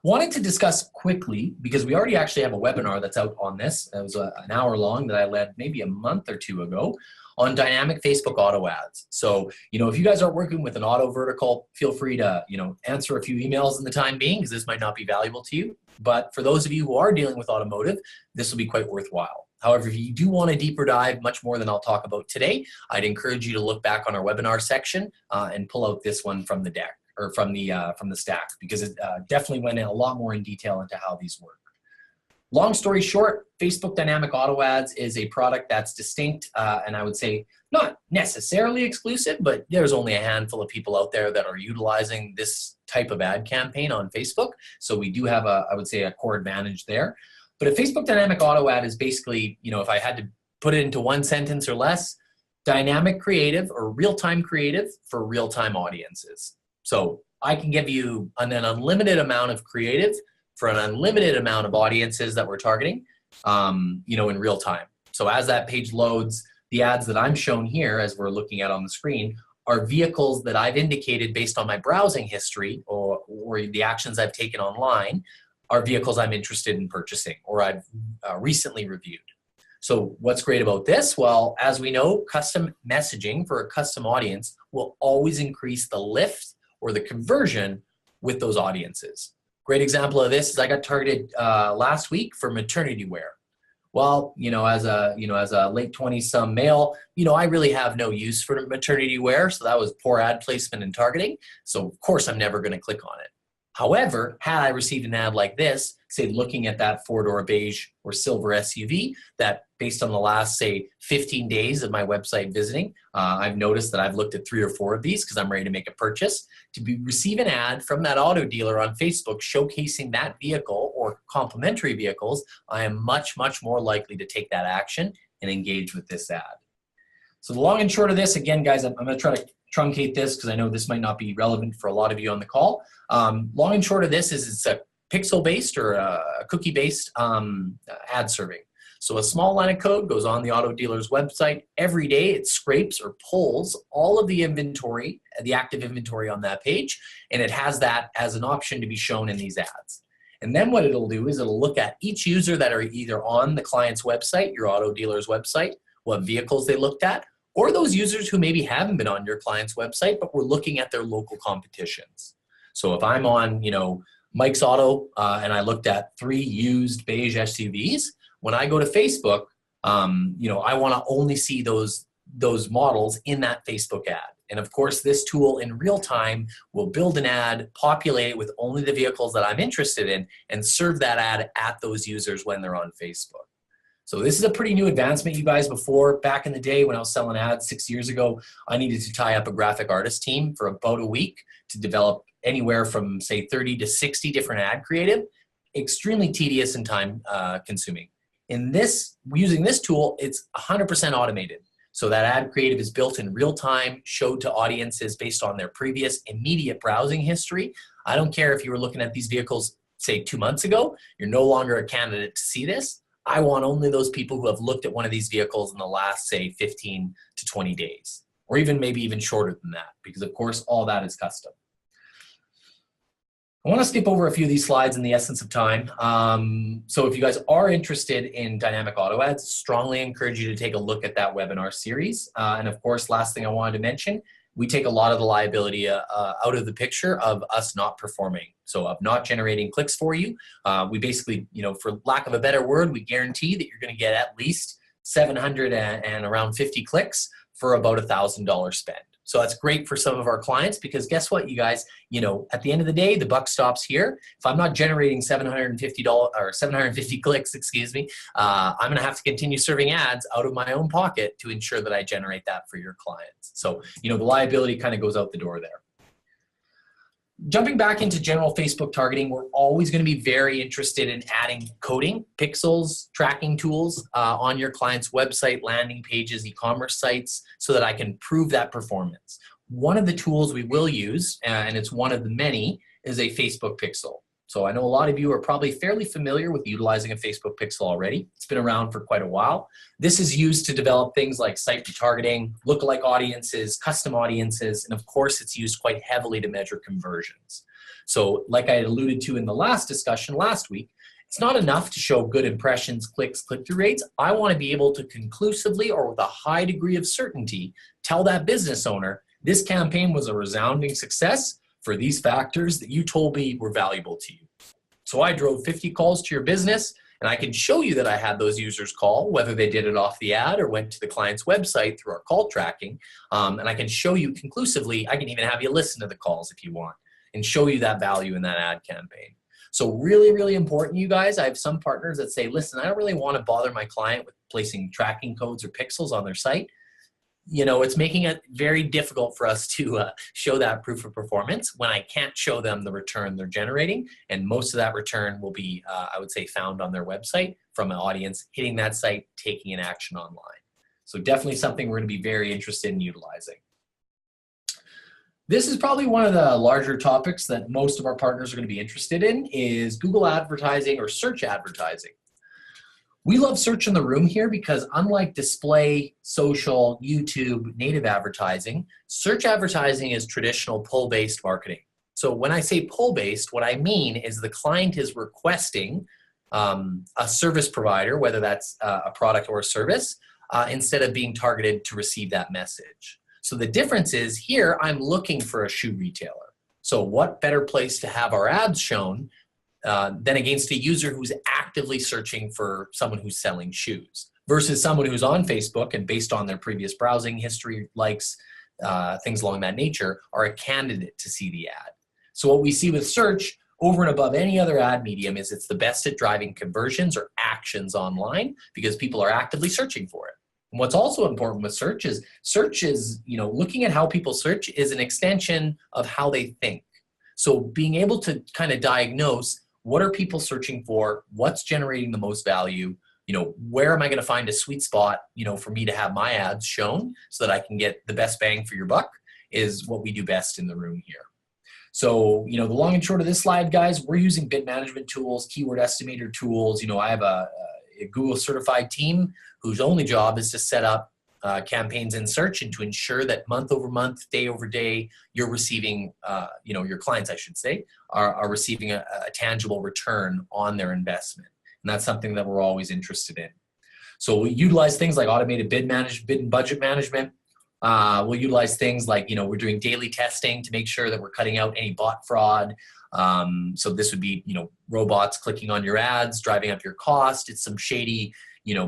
Wanted to discuss quickly, because we already actually have a webinar that's out on this. It was an hour long that I led maybe a month or 2 ago on dynamic Facebook auto ads. So, if you guys are working with an auto vertical, feel free to, answer a few emails in the time being, because this might not be valuable to you. But for those of you who are dealing with automotive, this will be quite worthwhile. However, if you do want a deeper dive, much more than I'll talk about today, I'd encourage you to look back on our webinar section and pull out this one from the deck. Or from the stack, because it definitely went in a lot more in detail into how these work. Long story short, Facebook Dynamic Auto Ads is a product that's distinct and I would say not necessarily exclusive, but there's only a handful of people out there that are utilizing this type of ad campaign on Facebook. So we do have I would say a core advantage there. But a Facebook Dynamic Auto Ad is basically, if I had to put it into one sentence or less, dynamic creative or real-time creative for real-time audiences. So I can give you an unlimited amount of creative for an unlimited amount of audiences that we're targeting, in real time. So as that page loads, the ads that I'm shown here, as we're looking at on the screen, are vehicles that I've indicated based on my browsing history or the actions I've taken online are vehicles I'm interested in purchasing or I've recently reviewed. So what's great about this? Well, as we know, custom messaging for a custom audience will always increase the lift or the conversion with those audiences. Great example of this is I got targeted last week for maternity wear. Well, as a late 20-some male, I really have no use for maternity wear. So that was poor ad placement and targeting. So of course I'm never going to click on it. However, had I received an ad like this, say looking at that four-door beige or silver SUV, that based on the last, say, 15 days of my website visiting, I've noticed that I've looked at 3 or 4 of these because I'm ready to make a purchase. Receive an ad from that auto dealer on Facebook showcasing that vehicle or complementary vehicles, I am much, much more likely to take that action and engage with this ad. So the long and short of this, again, guys, I'm going to try to truncate this because I know this might not be relevant for a lot of you on the call. Long and short of this is it's a pixel-based or a cookie-based ad serving. So a small line of code goes on the auto dealer's website. Every day it scrapes or pulls all of the inventory, the active inventory on that page, and it has that as an option to be shown in these ads. And then what it'll do is it'll look at each user that are either on the client's website, your auto dealer's website, what vehicles they looked at, or those users who maybe haven't been on your client's website, but we're looking at their local competitions. So if I'm on, Mike's Auto and I looked at 3 used beige SUVs, when I go to Facebook, I want to only see those models in that Facebook ad. And of course, this tool in real time will build an ad, populate it with only the vehicles that I'm interested in, and serve that ad at those users when they're on Facebook. So this is a pretty new advancement, you guys. Before, back in the day when I was selling ads 6 years ago, I needed to tie up a graphic artist team for about a week to develop anywhere from, say, 30 to 60 different ad creative. Extremely tedious and time consuming. Using this tool, it's 100% automated. So that ad creative is built in real time, showed to audiences based on their previous immediate browsing history. I don't care if you were looking at these vehicles, say, 2 months ago, you're no longer a candidate to see this. I want only those people who have looked at one of these vehicles in the last, say, 15 to 20 days, or maybe even shorter than that, because of course, all that is custom. I want to skip over a few of these slides in the essence of time. So if you guys are interested in dynamic auto ads, strongly encourage you to take a look at that webinar series. And of course, last thing I wanted to mention, we take a lot of the liability out of the picture of us not performing. So of not generating clicks for you. We basically, for lack of a better word, we guarantee that you're going to get at least 700 and around 50 clicks for about $1,000 spend. So that's great for some of our clients because guess what, you guys, at the end of the day, the buck stops here. If I'm not generating $750 or 750 clicks, I'm going to have to continue serving ads out of my own pocket to ensure that I generate that for your clients. So, the liability kind of goes out the door there. Jumping back into general Facebook targeting, we're always going to be very interested in adding coding, pixels, tracking tools on your client's website, landing pages, e-commerce sites, so that I can prove that performance. One of the tools we will use, and it's one of the many, is a Facebook pixel. So I know a lot of you are probably fairly familiar with utilizing a Facebook pixel already. It's been around for quite a while. This is used to develop things like site retargeting, lookalike audiences, custom audiences, and of course it's used quite heavily to measure conversions. So like I alluded to in the last discussion last week, it's not enough to show good impressions, clicks, click-through rates. I want to be able to conclusively or with a high degree of certainty tell that business owner this campaign was a resounding success for these factors that you told me were valuable to you. So I drove 50 calls to your business, and I can show you that I had those users call, whether they did it off the ad or went to the client's website through our call tracking. And I can show you conclusively, I can even have you listen to the calls if you want, and show you that value in that ad campaign. So really, really important, you guys. I have some partners that say, listen, I don't really want to bother my client with placing tracking codes or pixels on their site. It's making it very difficult for us to show that proof of performance when I can't show them the return they're generating. And most of that return will be, I would say, found on their website from an audience hitting that site, taking an action online. So definitely something we're going to be very interested in utilizing. This is probably one of the larger topics that most of our partners are going to be interested in is Google advertising or search advertising. We love search in the room here because unlike display, social, YouTube, native advertising, search advertising is traditional pull-based marketing. So when I say pull-based, what I mean is the client is requesting a service provider, whether that's a product or a service, instead of being targeted to receive that message. So the difference is here, I'm looking for a shoe retailer. So what better place to have our ads shown than against a user who's actively searching for someone who's selling shoes versus someone who's on Facebook and based on their previous browsing history, likes, things along that nature, are a candidate to see the ad. So what we see with search over and above any other ad medium is it's the best at driving conversions or actions online because people are actively searching for it. And what's also important with search is looking at how people search is an extension of how they think. So being able to kind of diagnose what are people searching for, what's generating the most value, where am I going to find a sweet spot, for me to have my ads shown so that I can get the best bang for your buck is what we do best in the room here. So, the long and short of this slide, guys, we're using bid management tools, keyword estimator tools. I have a Google certified team whose only job is to set up campaigns in search and to ensure that month over month, day over day, you're receiving, your clients, I should say, are receiving a tangible return on their investment. And that's something that we're always interested in. So we utilize things like automated bid and budget management. We'll utilize things like, we're doing daily testing to make sure that we're cutting out any bot fraud. So this would be, robots clicking on your ads, driving up your cost. It's some shady,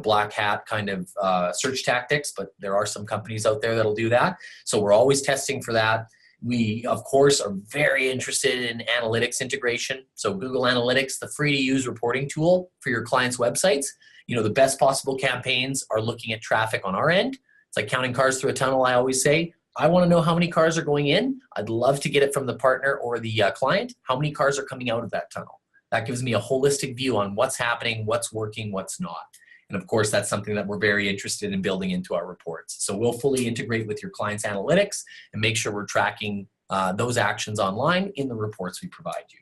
black hat kind of search tactics, but there are some companies out there that'll do that. So we're always testing for that. We, of course, are very interested in analytics integration. So Google Analytics, the free to use reporting tool for your clients' websites. The best possible campaigns are looking at traffic on our end. It's like counting cars through a tunnel, I always say. I want to know how many cars are going in. I'd love to get it from the partner or the client. How many cars are coming out of that tunnel? That gives me a holistic view on what's happening, what's working, what's not. And of course, that's something that we're very interested in building into our reports. So we'll fully integrate with your client's analytics and make sure we're tracking those actions online in the reports we provide you.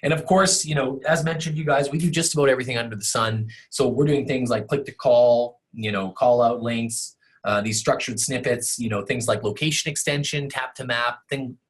And of course, as mentioned, you guys, we do just about everything under the sun. So we're doing things like click to call, call out links, these structured snippets, things like location extension, tap to map,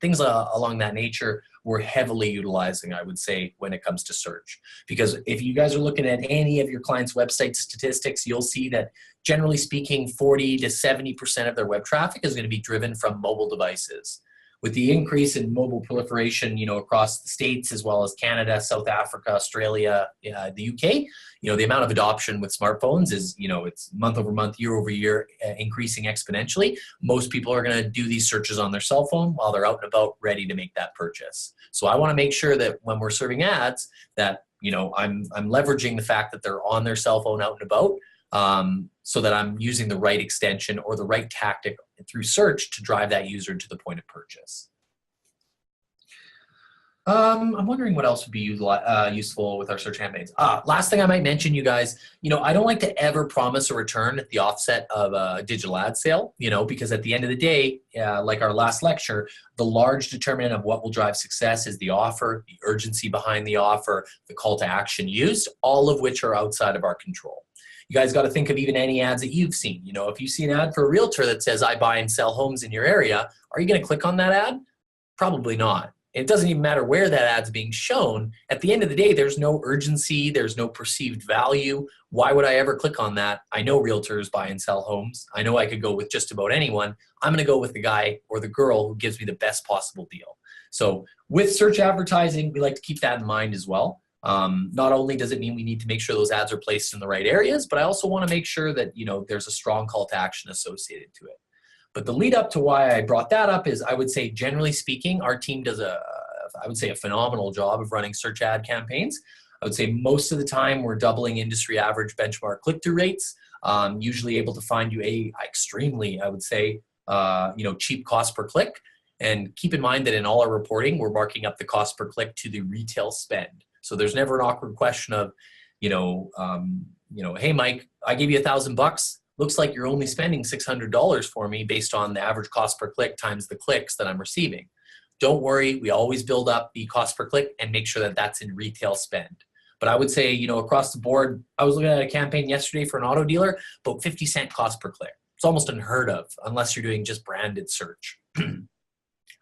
things along that nature. We're heavily utilizing, I would say, when it comes to search. Because if you guys are looking at any of your clients' website statistics, you'll see that generally speaking, 40 to 70% of their web traffic is going to be driven from mobile devices. With the increase in mobile proliferation, across the States as well as Canada, South Africa, Australia, the UK, the amount of adoption with smartphones is, it's month over month, year over year, increasing exponentially. Most people are going to do these searches on their cell phone while they're out and about ready to make that purchase. So I want to make sure that when we're serving ads that, I'm leveraging the fact that they're on their cell phone out and about, so that I'm using the right extension or the right tactic through search to drive that user to the point of purchase. I'm wondering what else would be useful with our search campaigns. Last thing I might mention, you guys, I don't like to ever promise a return at the offset of a digital ad sale, because at the end of the day, like our last lecture, the large determinant of what will drive success is the offer, the urgency behind the offer, the call to action used, all of which are outside of our control. You guys got to think of even any ads that you've seen. If you see an ad for a realtor that says, I buy and sell homes in your area, are you going to click on that ad? Probably not. It doesn't even matter where that ad's being shown. At the end of the day, there's no urgency. There's no perceived value. Why would I ever click on that? I know realtors buy and sell homes. I know I could go with just about anyone. I'm going to go with the guy or the girl who gives me the best possible deal. So with search advertising, we like to keep that in mind as well. Not only does it mean we need to make sure those ads are placed in the right areas, but I also want to make sure that, there's a strong call to action associated to it. But the lead up to why I brought that up is I would say, generally speaking, our team does a phenomenal job of running search ad campaigns. I would say most of the time we're doubling industry average benchmark click-through rates, usually able to find you a extremely, I would say, cheap cost per click. And keep in mind that in all our reporting, we're marking up the cost per click to the retail spend. So there's never an awkward question of, hey, Mike, I gave you $1,000. Looks like you're only spending $600 for me based on the average cost per click times the clicks that I'm receiving. Don't worry, we always build up the cost per click and make sure that that's in retail spend. But I would say, across the board, I was looking at a campaign yesterday for an auto dealer, about 50-cent cost per click. It's almost unheard of unless you're doing just branded search.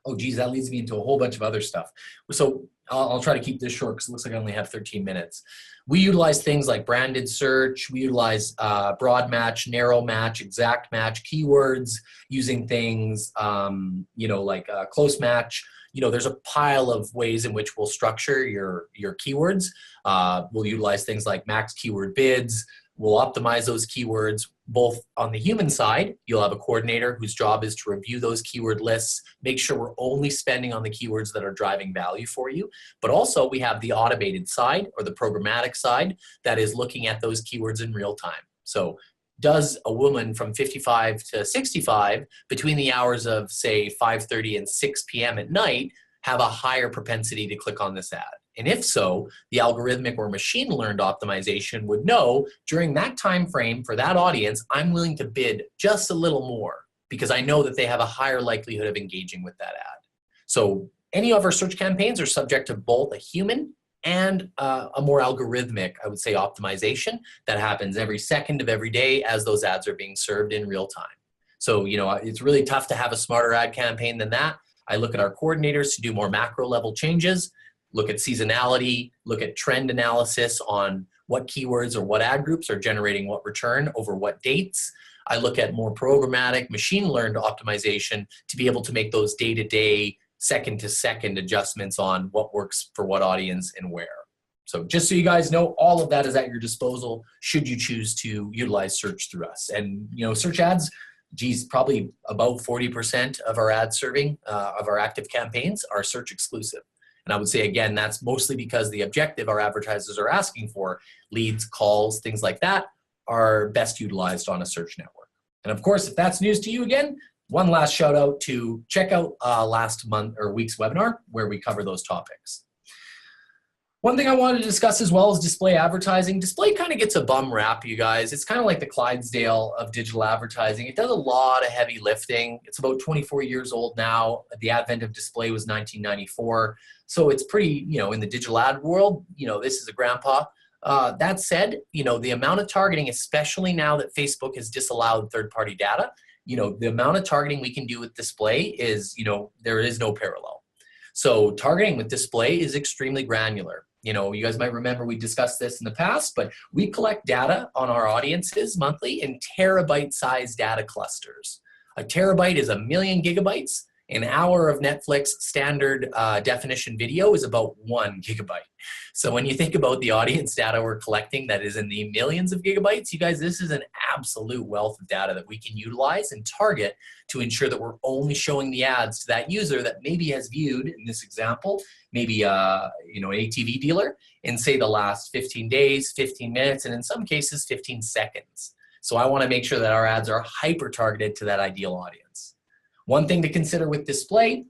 Oh, geez, that leads me into a whole bunch of other stuff. So I'll try to keep this short because it looks like I only have 13 minutes. We utilize things like branded search. We utilize broad match, narrow match, exact match keywords, using things, like close match, there's a pile of ways in which we'll structure your keywords. We'll utilize things like max keyword bids. We'll optimize those keywords both on the human side. You'll have a coordinator whose job is to review those keyword lists, make sure we're only spending on the keywords that are driving value for you. But also we have the automated side or the programmatic side that is looking at those keywords in real time. So does a woman from 55 to 65 between the hours of say 5:30 and 6 p.m. at night have a higher propensity to click on this ad? And if so, the algorithmic or machine learned optimization would know during that time frame for that audience, I'm willing to bid just a little more because I know that they have a higher likelihood of engaging with that ad. So any of our search campaigns are subject to both a human and a more algorithmic, I would say, optimization that happens every second of every day as those ads are being served in real time. So, it's really tough to have a smarter ad campaign than that. I look at our coordinators to do more macro level changes, look at seasonality, look at trend analysis on what keywords or what ad groups are generating what return over what dates. I look at more programmatic machine learned optimization to be able to make those day-to-day, second-to-second adjustments on what works for what audience and where. So just so you guys know, all of that is at your disposal should you choose to utilize search through us. And search ads, probably about 40% of our ad serving of our active campaigns are search exclusive. And I would say, again, that's mostly because the objective our advertisers are asking for, leads, calls, things like that, are best utilized on a search network. And of course, if that's news to you, again, one last shout out to check out last month or week's webinar where we cover those topics. One thing I wanted to discuss as well is display advertising. Display kind of gets a bum rap, you guys. It's kind of like the Clydesdale of digital advertising. It does a lot of heavy lifting. It's about 24 years old now. The advent of display was 1994. So it's pretty, in the digital ad world, this is a grandpa. That said, the amount of targeting, especially now that Facebook has disallowed third-party data, the amount of targeting we can do with display is, there is no parallel. So targeting with display is extremely granular. You guys might remember we discussed this in the past, but we collect data on our audiences monthly in terabyte-sized data clusters. A terabyte is 1,000,000 gigabytes. An hour of Netflix standard definition video is about 1 gigabyte. So when you think about the audience data we're collecting that is in the millions of gigabytes, you guys, this is an absolute wealth of data that we can utilize and target to ensure that we're only showing the ads to that user that maybe has viewed, in this example, maybe an ATV dealer in say the last 15 days, 15 minutes, and in some cases 15 seconds. So I want to make sure that our ads are hyper targeted to that ideal audience. One thing to consider with display,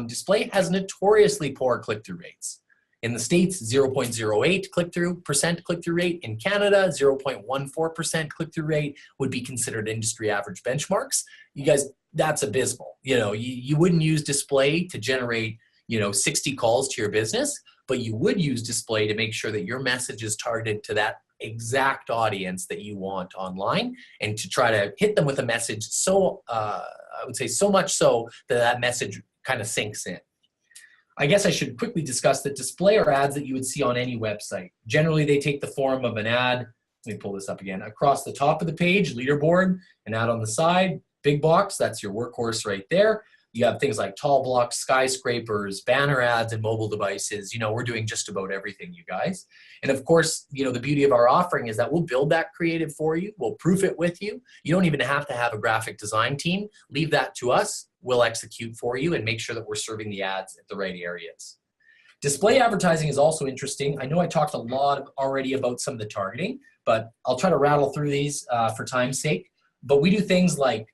display has notoriously poor click-through rates. In the States, 0.08% click-through rate. In Canada, 0.14% click-through rate would be considered industry average benchmarks. You guys, that's abysmal. You wouldn't use display to generate 60 calls to your business, but you would use display to make sure that your message is targeted to that exact audience that you want online and to try to hit them with a message so, I would say so much so that that message kind of sinks in. I guess I should quickly discuss that display are ads that you would see on any website. Generally, they take the form of an ad, let me pull this up again, across the top of the page, leaderboard, an ad on the side, big box, that's your workhorse right there. You have things like tall blocks, skyscrapers, banner ads, and mobile devices. We're doing just about everything, you guys. And of course, the beauty of our offering is that we'll build that creative for you. We'll proof it with you. You don't even have to have a graphic design team. Leave that to us. We'll execute for you and make sure that we're serving the ads at the right areas. Display advertising is also interesting. I know I talked a lot already about some of the targeting, but I'll try to rattle through these for time's sake. But we do things like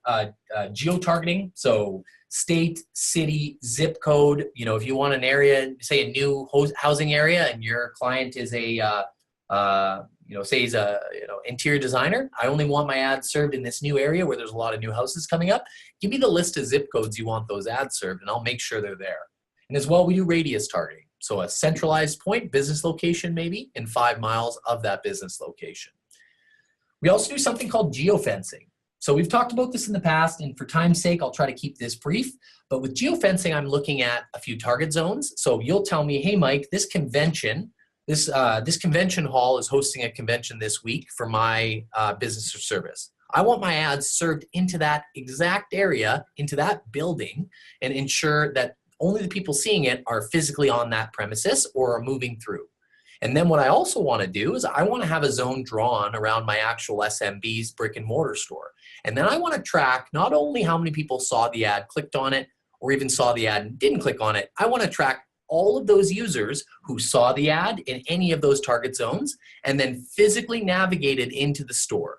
geo-targeting, so state, city, zip code. If you want an area, say a new housing area, and your client is a, say he's a interior designer. I only want my ads served in this new area where there's a lot of new houses coming up. Give me the list of zip codes you want those ads served, and I'll make sure they're there. And as well, we do radius targeting. So a centralized point, business location maybe, in 5 miles of that business location. We also do something called geofencing. So we've talked about this in the past, and for time's sake, I'll try to keep this brief. But with geofencing, I'm looking at a few target zones. So you'll tell me, hey, Mike, this convention hall is hosting a convention this week for my business or service. I want my ads served into that exact area, into that building, and ensure that only the people seeing it are physically on that premises or are moving through. And then what I also want to do is I want to have a zone drawn around my actual SMB's brick and mortar store. And then I want to track not only how many people saw the ad, clicked on it, or even saw the ad and didn't click on it. I want to track all of those users who saw the ad in any of those target zones and then physically navigated into the store.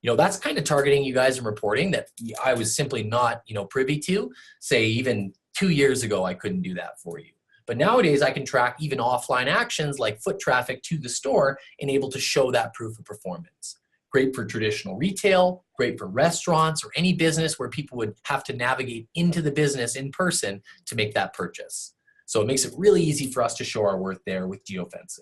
You know, that's kind of targeting you guys and reporting that I was simply not, privy to. Say even 2 years ago, I couldn't do that for you. But nowadays I can track even offline actions like foot traffic to the store and able to show that proof of performance. Great for traditional retail, great for restaurants or any business where people would have to navigate into the business in person to make that purchase. So it makes it really easy for us to show our worth there with geofencing.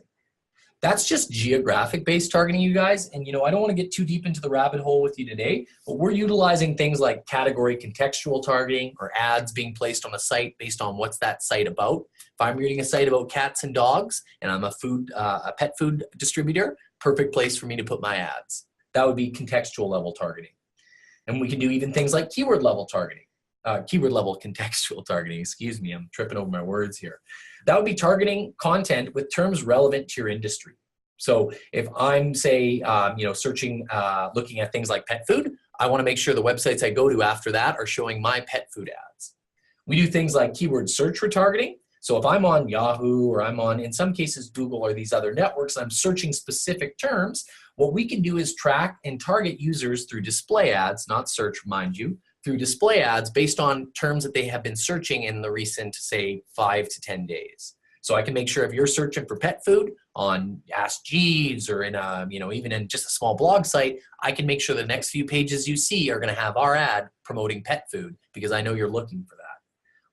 That's just geographic-based targeting, you guys. And I don't want to get too deep into the rabbit hole with you today, but we're utilizing things like category contextual targeting or ads being placed on a site based on what's that site about. If I'm reading a site about cats and dogs and I'm a pet food distributor, perfect place for me to put my ads. That would be contextual level targeting. And we can do even things like keyword level targeting. Keyword level contextual targeting, excuse me, I'm tripping over my words here. That would be targeting content with terms relevant to your industry. So if I'm searching, looking at things like pet food, I want to make sure the websites I go to after that are showing my pet food ads. We do things like keyword search retargeting. So if I'm on Yahoo or I'm on, in some cases, Google or these other networks, I'm searching specific terms, what we can do is track and target users through display ads, not search, mind you, through display ads based on terms that they have been searching in the recent, say, 5 to 10 days. So I can make sure if you're searching for pet food on Ask Jeeves or in even in just a small blog site, I can make sure the next few pages you see are going to have our ad promoting pet food because I know you're looking for that.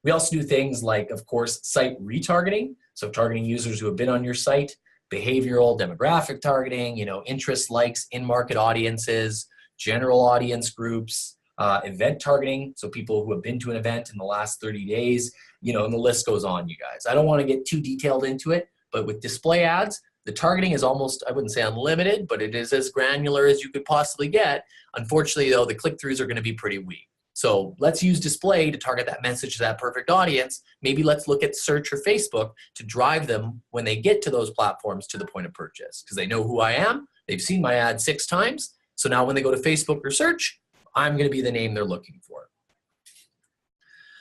We also do things like, of course, site retargeting. So targeting users who have been on your site, behavioral, demographic targeting, interests, likes, in-market audiences, general audience groups, event targeting, so people who have been to an event in the last 30 days, and the list goes on, you guys. I don't want to get too detailed into it, but with display ads, the targeting is almost, I wouldn't say unlimited, but it is as granular as you could possibly get. Unfortunately, though, the click-throughs are going to be pretty weak. So let's use display to target that message to that perfect audience. Maybe let's look at search or Facebook to drive them when they get to those platforms to the point of purchase because they know who I am. They've seen my ad 6 times. So now when they go to Facebook or search, I'm going to be the name they're looking for.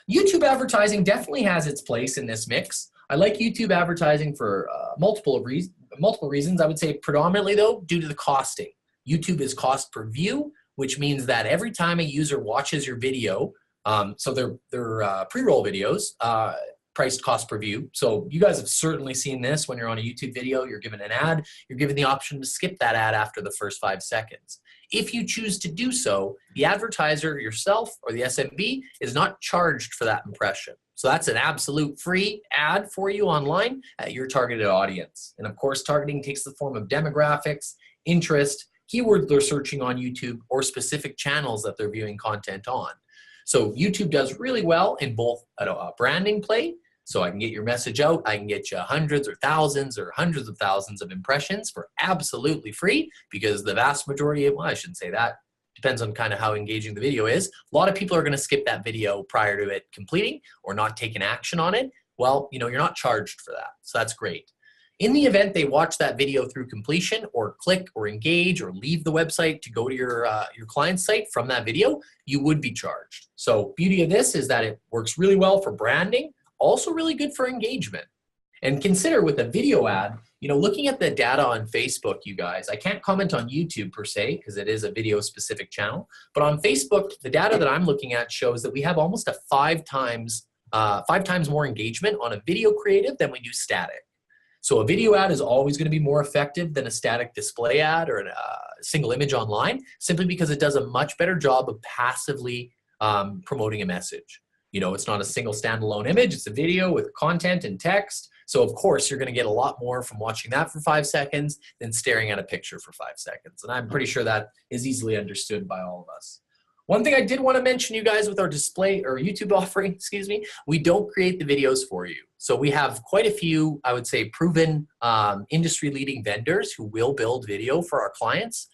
YouTube advertising definitely has its place in this mix. I like YouTube advertising for multiple reasons. I would say predominantly, though, due to the costing. YouTube is cost per view, which means that every time a user watches your video, so they're pre-roll videos, priced cost per view. So you guys have certainly seen this when you're on a YouTube video, you're given an ad, you're given the option to skip that ad after the first 5 seconds. If you choose to do so, the advertiser yourself or the SMB is not charged for that impression. So that's an absolute free ad for you online at your targeted audience. And of course, targeting takes the form of demographics, interest, keywords they're searching on YouTube, or specific channels that they're viewing content on. So YouTube does really well in both a branding play, so I can get your message out, I can get you hundreds or thousands or hundreds of thousands of impressions for absolutely free because the vast majority of, well, I shouldn't say that, depends on kind of how engaging the video is. A lot of people are going to skip that video prior to it completing or not taking action on it. Well, you're not charged for that, so that's great. In the event they watch that video through completion or click or engage or leave the website to go to your client's site from that video, you would be charged. So beauty of this is that it works really well for branding, also really good for engagement. And consider with a video ad, looking at the data on Facebook, you guys, I can't comment on YouTube per se because it is a video specific channel, but on Facebook, the data that I'm looking at shows that we have almost a 5 times more engagement on a video creative than we do static. So a video ad is always going to be more effective than a static display ad or a single image online, simply because it does a much better job of passively promoting a message. It's not a single standalone image, it's a video with content and text. So of course, you're going to get a lot more from watching that for 5 seconds than staring at a picture for 5 seconds. And I'm pretty sure that is easily understood by all of us. One thing I did want to mention, you guys, with our display or YouTube offering, we don't create the videos for you. So we have quite a few, I would say, proven industry-leading vendors who will build video for our clients,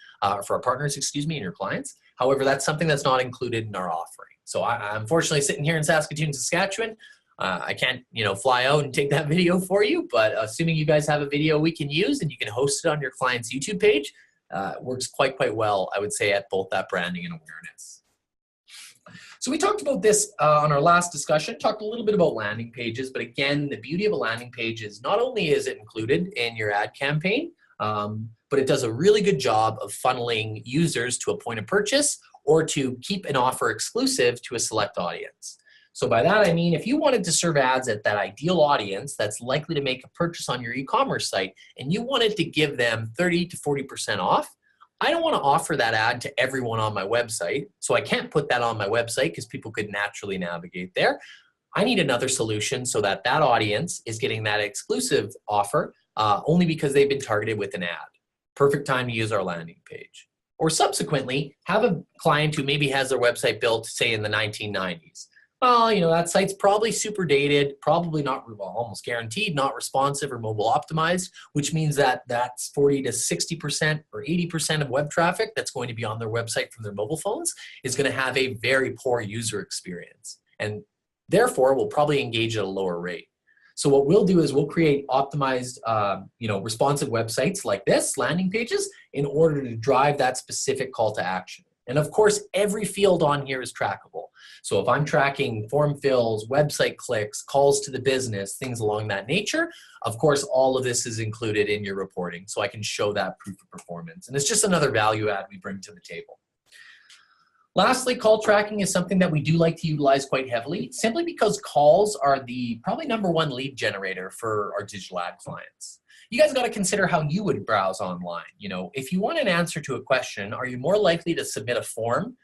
for our partners, and your clients. However, that's something that's not included in our offering. So I'm unfortunately sitting here in Saskatoon, Saskatchewan. I can't, fly out and take that video for you, but assuming you guys have a video we can use and you can host it on your client's YouTube page, it works quite well, I would say, at both that branding and awareness. So we talked about this on our last discussion, talked a little bit about landing pages, but again, the beauty of a landing page is not only is it included in your ad campaign, but it does a really good job of funneling users to a point of purchase or to keep an offer exclusive to a select audience. So by that, I mean, if you wanted to serve ads at that ideal audience that's likely to make a purchase on your e-commerce site and you wanted to give them 30 to 40% off, I don't want to offer that ad to everyone on my website. So I can't put that on my website because people could naturally navigate there. I need another solution so that that audience is getting that exclusive offer only because they've been targeted with an ad. Perfect time to use our landing page. Or subsequently, have a client who maybe has their website built, say, in the 1990s. Well, that site's probably super dated, probably not, well, almost guaranteed not responsive or mobile optimized, which means that that's 40 to 60% or 80% of web traffic that's going to be on their website from their mobile phones is going to have a very poor user experience, and therefore will probably engage at a lower rate. So what we'll do is we'll create optimized, responsive websites like this, landing pages, in order to drive that specific call to action. And of course, every field on here is trackable. So if I'm tracking form fills, website clicks, calls to the business, things along that nature, of course, all of this is included in your reporting. So I can show that proof of performance. And it's just another value add we bring to the table. Lastly, call tracking is something that we do like to utilize quite heavily, simply because calls are the probably #1 lead generator for our digital ad clients. You guys got to consider how you would browse online. If you want an answer to a question, are you more likely to submit a form,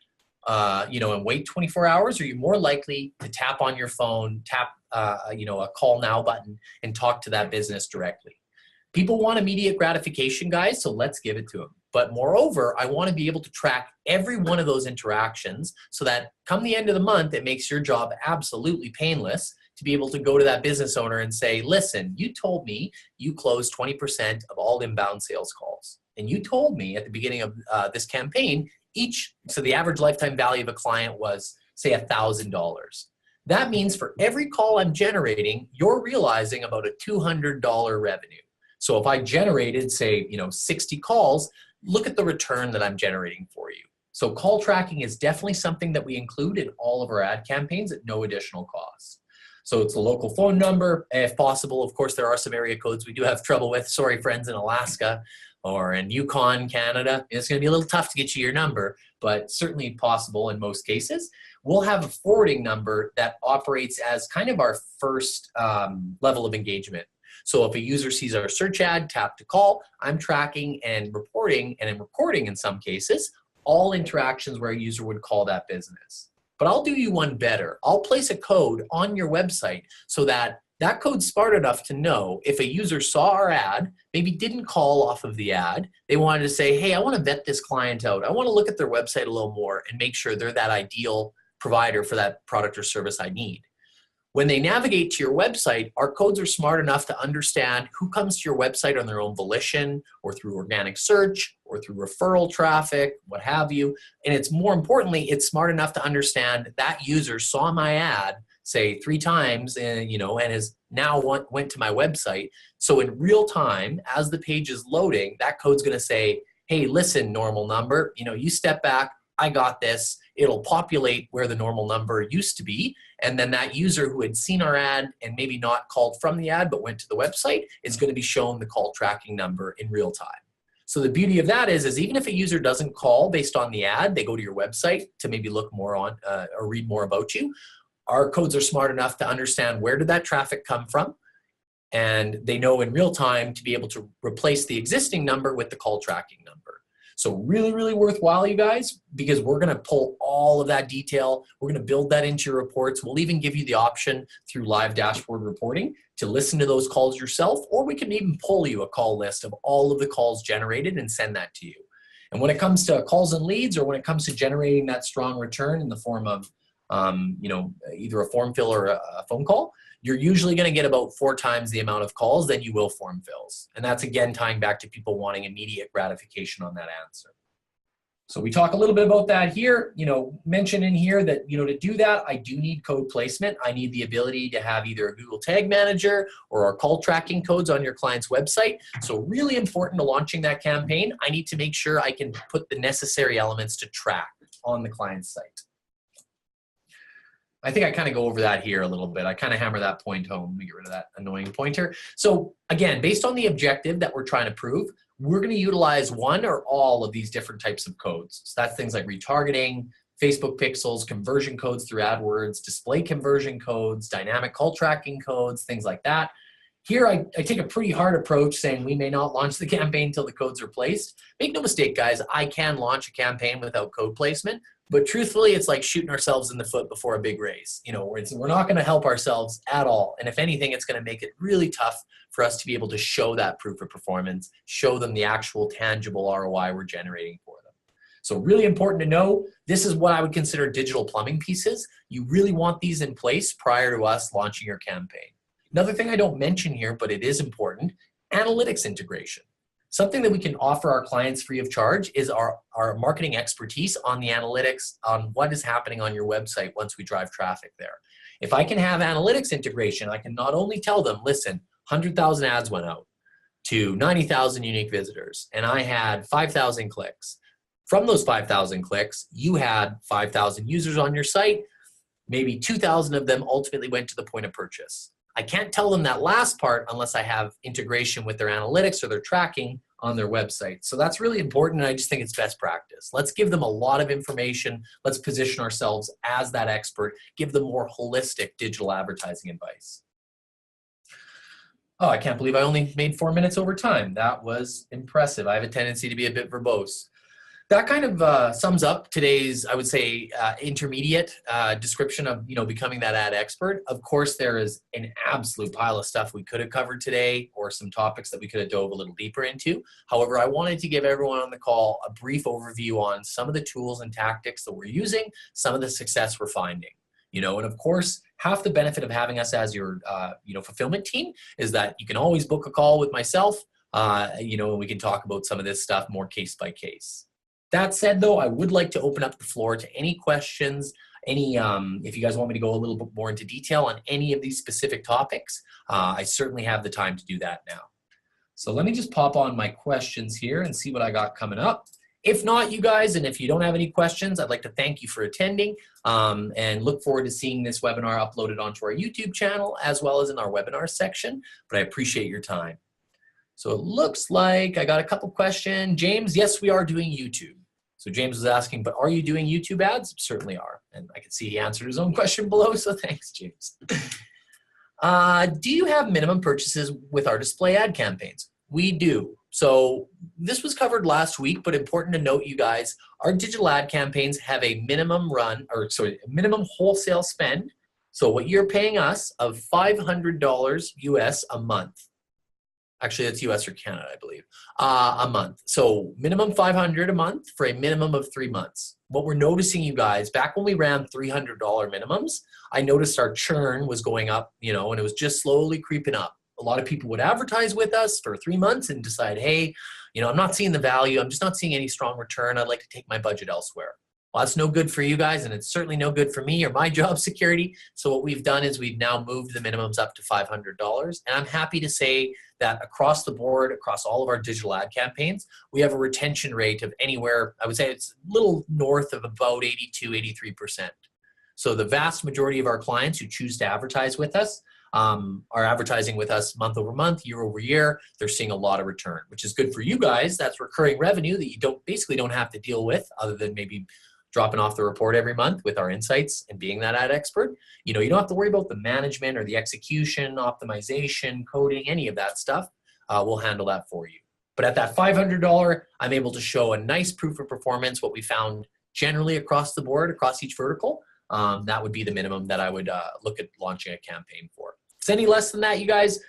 and wait 24 hours? Or are you more likely to tap on your phone, tap, a call now button and talk to that business directly? People want immediate gratification, guys, so let's give it to them. But moreover, I want to be able to track every one of those interactions so that come the end of the month, it makes your job absolutely painless to be able to go to that business owner and say, listen, you told me you closed 20% of all inbound sales calls. And you told me at the beginning of this campaign, so the average lifetime value of a client was, say, $1,000. That means for every call I'm generating, you're realizing about a $200 revenue. So if I generated, say, 60 calls, look at the return that I'm generating for you. So call tracking is definitely something that we include in all of our ad campaigns at no additional cost. So it's a local phone number, if possible. Of course, there are some area codes we do have trouble with. Sorry, friends in Alaska or in Yukon, Canada. It's going to be a little tough to get you your number, but certainly possible in most cases. We'll have a forwarding number that operates as kind of our first level of engagement. So if a user sees our search ad, tap to call, I'm tracking and reporting, and I'm recording in some cases, all interactions where a user would call that business. But I'll do you one better. I'll place a code on your website so that that code's smart enough to know if a user saw our ad, maybe didn't call off of the ad, they wanted to say, hey, I want to vet this client out. I want to look at their website a little more and make sure they're that ideal provider for that product or service I need. When they navigate to your website, our codes are smart enough to understand who comes to your website on their own volition or through organic search or through referral traffic, what have you. And it's more importantly, it's smart enough to understand that user saw my ad, say 3 times, and has now went to my website. So in real time, as the page is loading, that code's going to say, hey, listen, normal number, you step back, I got this. It'll populate where the normal number used to be. And then that user who had seen our ad and maybe not called from the ad but went to the website is going to be shown the call tracking number in real time. So the beauty of that is even if a user doesn't call based on the ad, they go to your website to maybe look more on or read more about you. Our codes are smart enough to understand where did that traffic come from, and they know in real time to be able to replace the existing number with the call tracking number. So really, really worthwhile, you guys, because we're going to pull all of that detail. We're going to build that into your reports. We'll even give you the option through live dashboard reporting to listen to those calls yourself, or we can even pull you a call list of all of the calls generated and send that to you. And when it comes to calls and leads, or when it comes to generating that strong return in the form of either a form fill or a phone call, you're usually going to get about 4 times the amount of calls than you will form fills. And that's, again, tying back to people wanting immediate gratification on that answer. So we talk a little bit about that here, mention in here that, to do that, I do need code placement. I need the ability to have either a Google Tag Manager or our call tracking codes on your client's website. So really important to launching that campaign, I need to make sure I can put the necessary elements to track on the client's site. I think I kind of go over that here a little bit. I kind of hammer that point home. Let me get rid of that annoying pointer. So again, based on the objective that we're trying to prove, we're going to utilize one or all of these different types of codes. So that's things like retargeting, Facebook pixels, conversion codes through AdWords, display conversion codes, dynamic call tracking codes, things like that. Here, I take a pretty hard approach saying we may not launch the campaign until the codes are placed. Make no mistake, guys, I can launch a campaign without code placement, but truthfully, it's like shooting ourselves in the foot before a big race. We're not going to help ourselves at all. And if anything, it's going to make it really tough for us to be able to show that proof of performance, show them the actual tangible ROI we're generating for them. So really important to know, this is what I would consider digital plumbing pieces. You really want these in place prior to us launching your campaign. Another thing I don't mention here, but it is important, analytics integration. Something that we can offer our clients free of charge is our marketing expertise on the analytics on what is happening on your website once we drive traffic there. If I can have analytics integration, I can not only tell them, listen, 100,000 ads went out to 90,000 unique visitors, and I had 5,000 clicks. From those 5,000 clicks, you had 5,000 users on your site. Maybe 2,000 of them ultimately went to the point of purchase. I can't tell them that last part unless I have integration with their analytics or their tracking on their website. So that's really important, and I just think it's best practice. Let's give them a lot of information. Let's position ourselves as that expert, give them more holistic digital advertising advice. Oh, I can't believe I only made 4 minutes over time. That was impressive. I have a tendency to be a bit verbose. That kind of sums up today's, I would say, intermediate description of becoming that ad expert. Of course, there is an absolute pile of stuff we could have covered today, or some topics that we could have dove a little deeper into. However, I wanted to give everyone on the call a brief overview on some of the tools and tactics that we're using, some of the success we're finding. And of course, half the benefit of having us as your fulfillment team is that you can always book a call with myself, and we can talk about some of this stuff more case by case. That said, though, I would like to open up the floor to any questions, if you guys want me to go a little bit more into detail on any of these specific topics, I certainly have the time to do that now. So let me just pop on my questions here and see what I got coming up. If not, you guys, and if you don't have any questions, I'd like to thank you for attending and look forward to seeing this webinar uploaded onto our YouTube channel as well as in our webinar section, but I appreciate your time. So it looks like I got a couple questions. James, yes, we are doing YouTube. So James was asking, but are you doing YouTube ads? Certainly are. And I can see he answered his own question below, so thanks, James. Do you have minimum purchases with our display ad campaigns? We do. So this was covered last week, but important to note, you guys, our digital ad campaigns have a minimum minimum wholesale spend. So what you're paying us of $500 US a month. Actually, that's US or Canada, I believe, a month. So minimum $500 a month for a minimum of 3 months. What we're noticing, you guys, back when we ran $300 minimums, I noticed our churn was going up, and it was just slowly creeping up. A lot of people would advertise with us for 3 months and decide, hey, I'm not seeing the value. I'm just not seeing any strong return. I'd like to take my budget elsewhere. Well, that's no good for you guys, and it's certainly no good for me or my job security. So what we've done is we've now moved the minimums up to $500. And I'm happy to say that across the board, across all of our digital ad campaigns, we have a retention rate of anywhere, I would say it's a little north of about 82, 83%. So the vast majority of our clients who choose to advertise with us are advertising with us month over month, year over year. They're seeing a lot of return, which is good for you guys. That's recurring revenue that you basically don't have to deal with, other than maybe dropping off the report every month with our insights and being that ad expert. You don't have to worry about the management or the execution, optimization, coding, any of that stuff. We'll handle that for you. But at that $500, I'm able to show a nice proof of performance, what we found generally across the board, across each vertical. That would be the minimum that I would look at launching a campaign for. If it's any less than that, you guys,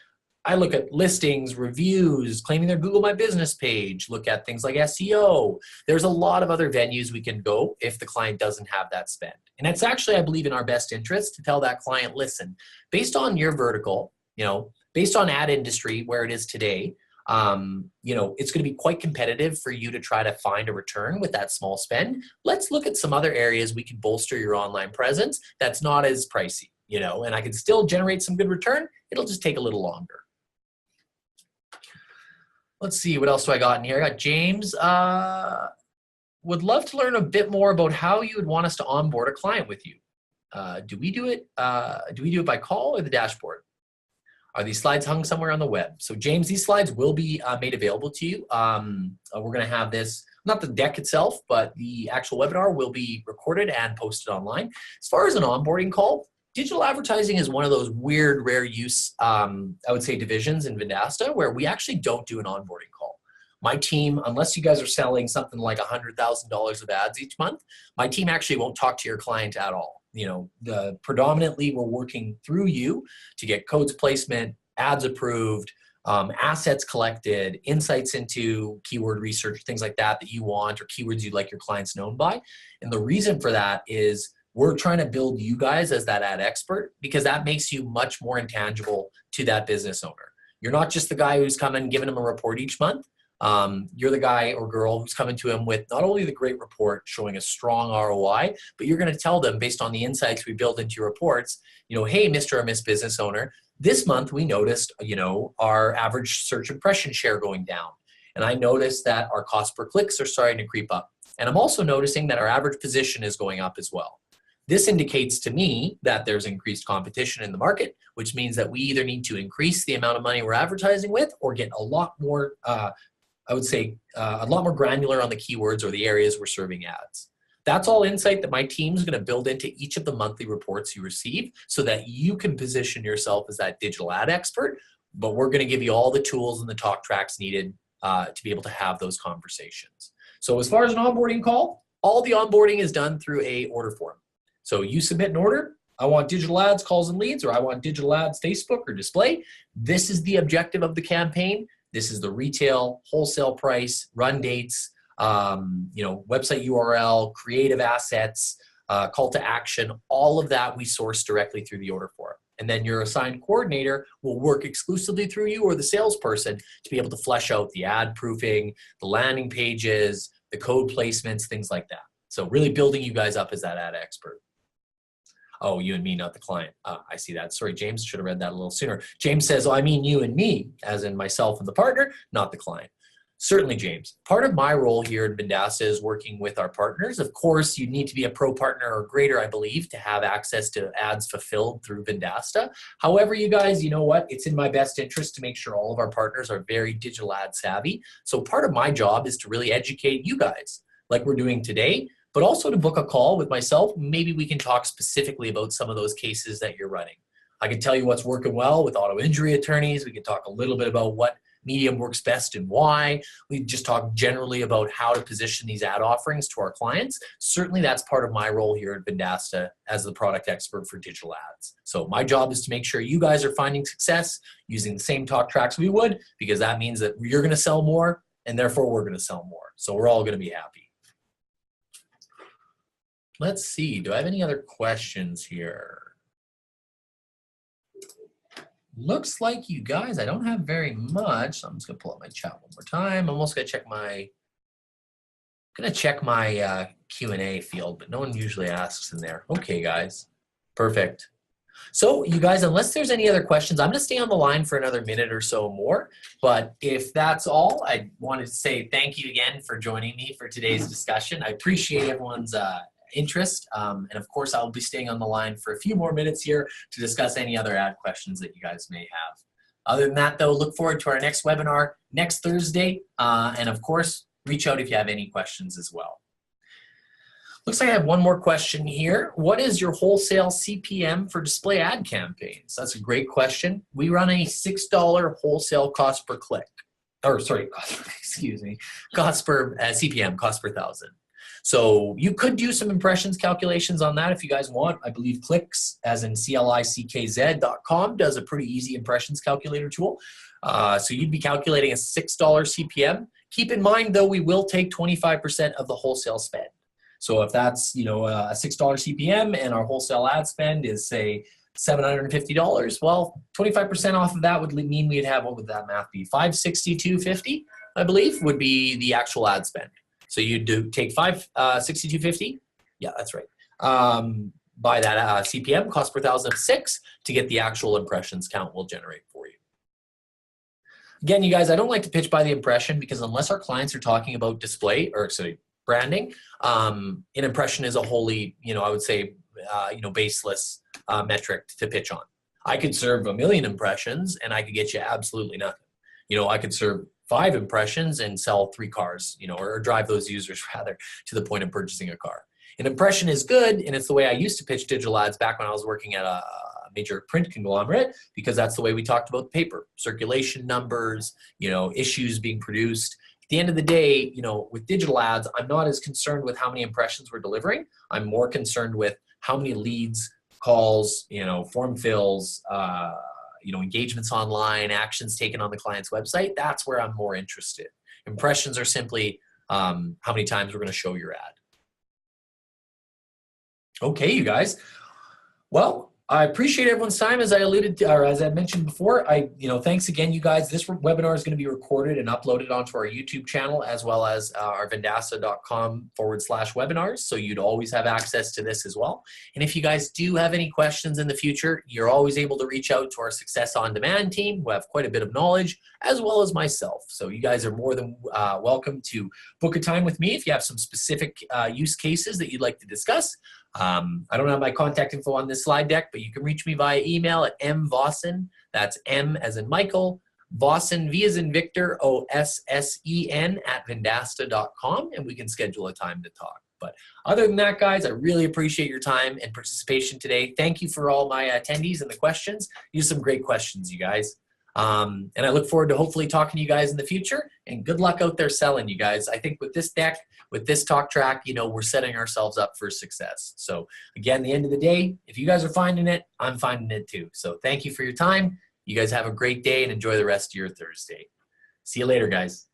I look at listings, reviews, claiming their Google My Business page, look at things like SEO. There's a lot of other venues we can go if the client doesn't have that spend. And it's actually, I believe, in our best interest to tell that client, listen, based on your vertical, based on ad industry where it is today, you know, it's going to be quite competitive for you to try to find a return with that small spend. Let's look at some other areas we can bolster your online presence that's not as pricey, you know, and I can still generate some good return. It'll just take a little longer. Let's see, what else do I got in here? I got James. Would love to learn a bit more about how you would want us to onboard a client with you. Do we do it by call or the dashboard? Are these slides hung somewhere on the web? So James, these slides will be made available to you. We're gonna have this, not the deck itself, but the actual webinar will be recorded and posted online. As far as an onboarding call, digital advertising is one of those weird, rare use, I would say, divisions in Vendasta where we actually don't do an onboarding call. My team, unless you guys are selling something like $100,000 of ads each month, my team actually won't talk to your client at all. You know, predominantly we're working through you to get codes placement, ads approved, assets collected, insights into keyword research, things like that you want, or keywords you'd like your clients known by. And the reason for that is we're trying to build you guys as that ad expert because that makes you much more intangible to that business owner. You're not just the guy who's coming and giving them a report each month. You're the guy or girl who's coming to him with not only the great report showing a strong ROI, but you're going to tell them based on the insights we build into your reports, you know, hey, Mr. or Miss Business Owner, this month we noticed, you know, our average search impression share going down. And I noticed that our cost per clicks are starting to creep up. And I'm also noticing that our average position is going up as well. This indicates to me that there's increased competition in the market, which means that we either need to increase the amount of money we're advertising with or get a lot more, I would say, a lot more granular on the keywords or the areas we're serving ads. That's all insight that my team's going to build into each of the monthly reports you receive so that you can position yourself as that digital ad expert, but we're going to give you all the tools and the talk tracks needed to be able to have those conversations. So as far as an onboarding call, all the onboarding is done through a order form. So you submit an order. I want digital ads, calls and leads, or I want digital ads, Facebook or display. This is the objective of the campaign. This is the retail, wholesale price, run dates, you know, website URL, creative assets, call to action, all of that we source directly through the order form. And then your assigned coordinator will work exclusively through you or the salesperson to be able to flesh out the ad proofing, the landing pages, the code placements, things like that. So really building you guys up as that ad expert. Oh, you and me, not the client. I see that. Sorry, James, should have read that a little sooner. James says, oh, I mean you and me, as in myself and the partner, not the client. Certainly, James. Part of my role here at Vendasta is working with our partners. Of course, you need to be a pro partner or greater, I believe, to have access to ads fulfilled through Vendasta. However, you guys, you know what? It's in my best interest to make sure all of our partners are very digital ad savvy. So part of my job is to really educate you guys, like we're doing today, but also to book a call with myself. Maybe we can talk specifically about some of those cases that you're running. I can tell you what's working well with auto injury attorneys. We can talk a little bit about what medium works best and why. We just talk generally about how to position these ad offerings to our clients. Certainly that's part of my role here at Vendasta as the product expert for digital ads. So my job is to make sure you guys are finding success using the same talk tracks we would, because that means that you're going to sell more and therefore we're going to sell more. So we're all going to be happy. Let's see, do I have any other questions here? Looks like you guys, I don't have very much. So I'm just gonna pull up my chat one more time. I'm also gonna check my Q&A field, but no one usually asks in there. Okay, guys, perfect. So you guys, unless there's any other questions, I'm gonna stay on the line for another minute or so more. But if that's all, I wanted to say thank you again for joining me for today's discussion. I appreciate everyone's interest. And of course, I'll be staying on the line for a few more minutes here to discuss any other ad questions that you guys may have. Other than that, though, look forward to our next webinar next Thursday. And of course, reach out if you have any questions as well. Looks like I have one more question here. What is your wholesale CPM for display ad campaigns? That's a great question. We run a $6 wholesale cost per click. Or sorry, excuse me, cost per CPM, cost per thousand. So you could do some impressions calculations on that if you guys want. I believe Clicks, as in CLICKZ.com, does a pretty easy impressions calculator tool. So you'd be calculating a $6 CPM. Keep in mind, though, we will take 25% of the wholesale spend. So if that's, you know, a $6 CPM and our wholesale ad spend is, say, $750. Well, 25% off of that would mean we'd have, what would that math be? $562.50, I believe, would be the actual ad spend. So you do take $562.50. Yeah, that's right. By that CPM, cost per thousand of 6, to get the actual impressions count we'll generate for you. Again, you guys, I don't like to pitch by the impression, because unless our clients are talking about display, or sorry, branding, an impression is a wholly, I would say, baseless metric to pitch on. I could serve 1 million impressions and I could get you absolutely nothing. I could serve 5 impressions and sell 3 cars, or drive those users rather to the point of purchasing a car. An impression is good, and it's the way I used to pitch digital ads back when I was working at a major print conglomerate, because that's the way we talked about the paper, circulation numbers, issues being produced. At the end of the day, with digital ads, I'm not as concerned with how many impressions we're delivering. I'm more concerned with how many leads, calls, form fills, engagements online, actions taken on the client's website. That's where I'm more interested. Impressions are simply how many times we're going to show your ad. Okay, you guys. Well, I appreciate everyone's time, as I alluded to, or as I mentioned before. Thanks again, you guys. This webinar is going to be recorded and uploaded onto our YouTube channel, as well as our vendasta.com/webinars. So you'd always have access to this as well. And if you guys do have any questions in the future, you're always able to reach out to our Success on Demand team, who have quite a bit of knowledge, as well as myself. So you guys are more than welcome to book a time with me if you have some specific use cases that you'd like to discuss. I don't have my contact info on this slide deck, but you can reach me via email at mvossen, that's M as in Michael, Vossen, V as in Victor, OSSEN @vendasta.com, and we can schedule a time to talk. But other than that, guys, I really appreciate your time and participation today. Thank you for all my attendees and the questions. You have some great questions, you guys. And I look forward to hopefully talking to you guys in the future, and good luck out there selling, you guys. I think with this deck, with this talk track, we're setting ourselves up for success. So again, at the end of the day, if you guys are finding it, I'm finding it too. So thank you for your time. You guys have a great day and enjoy the rest of your Thursday. See you later, guys.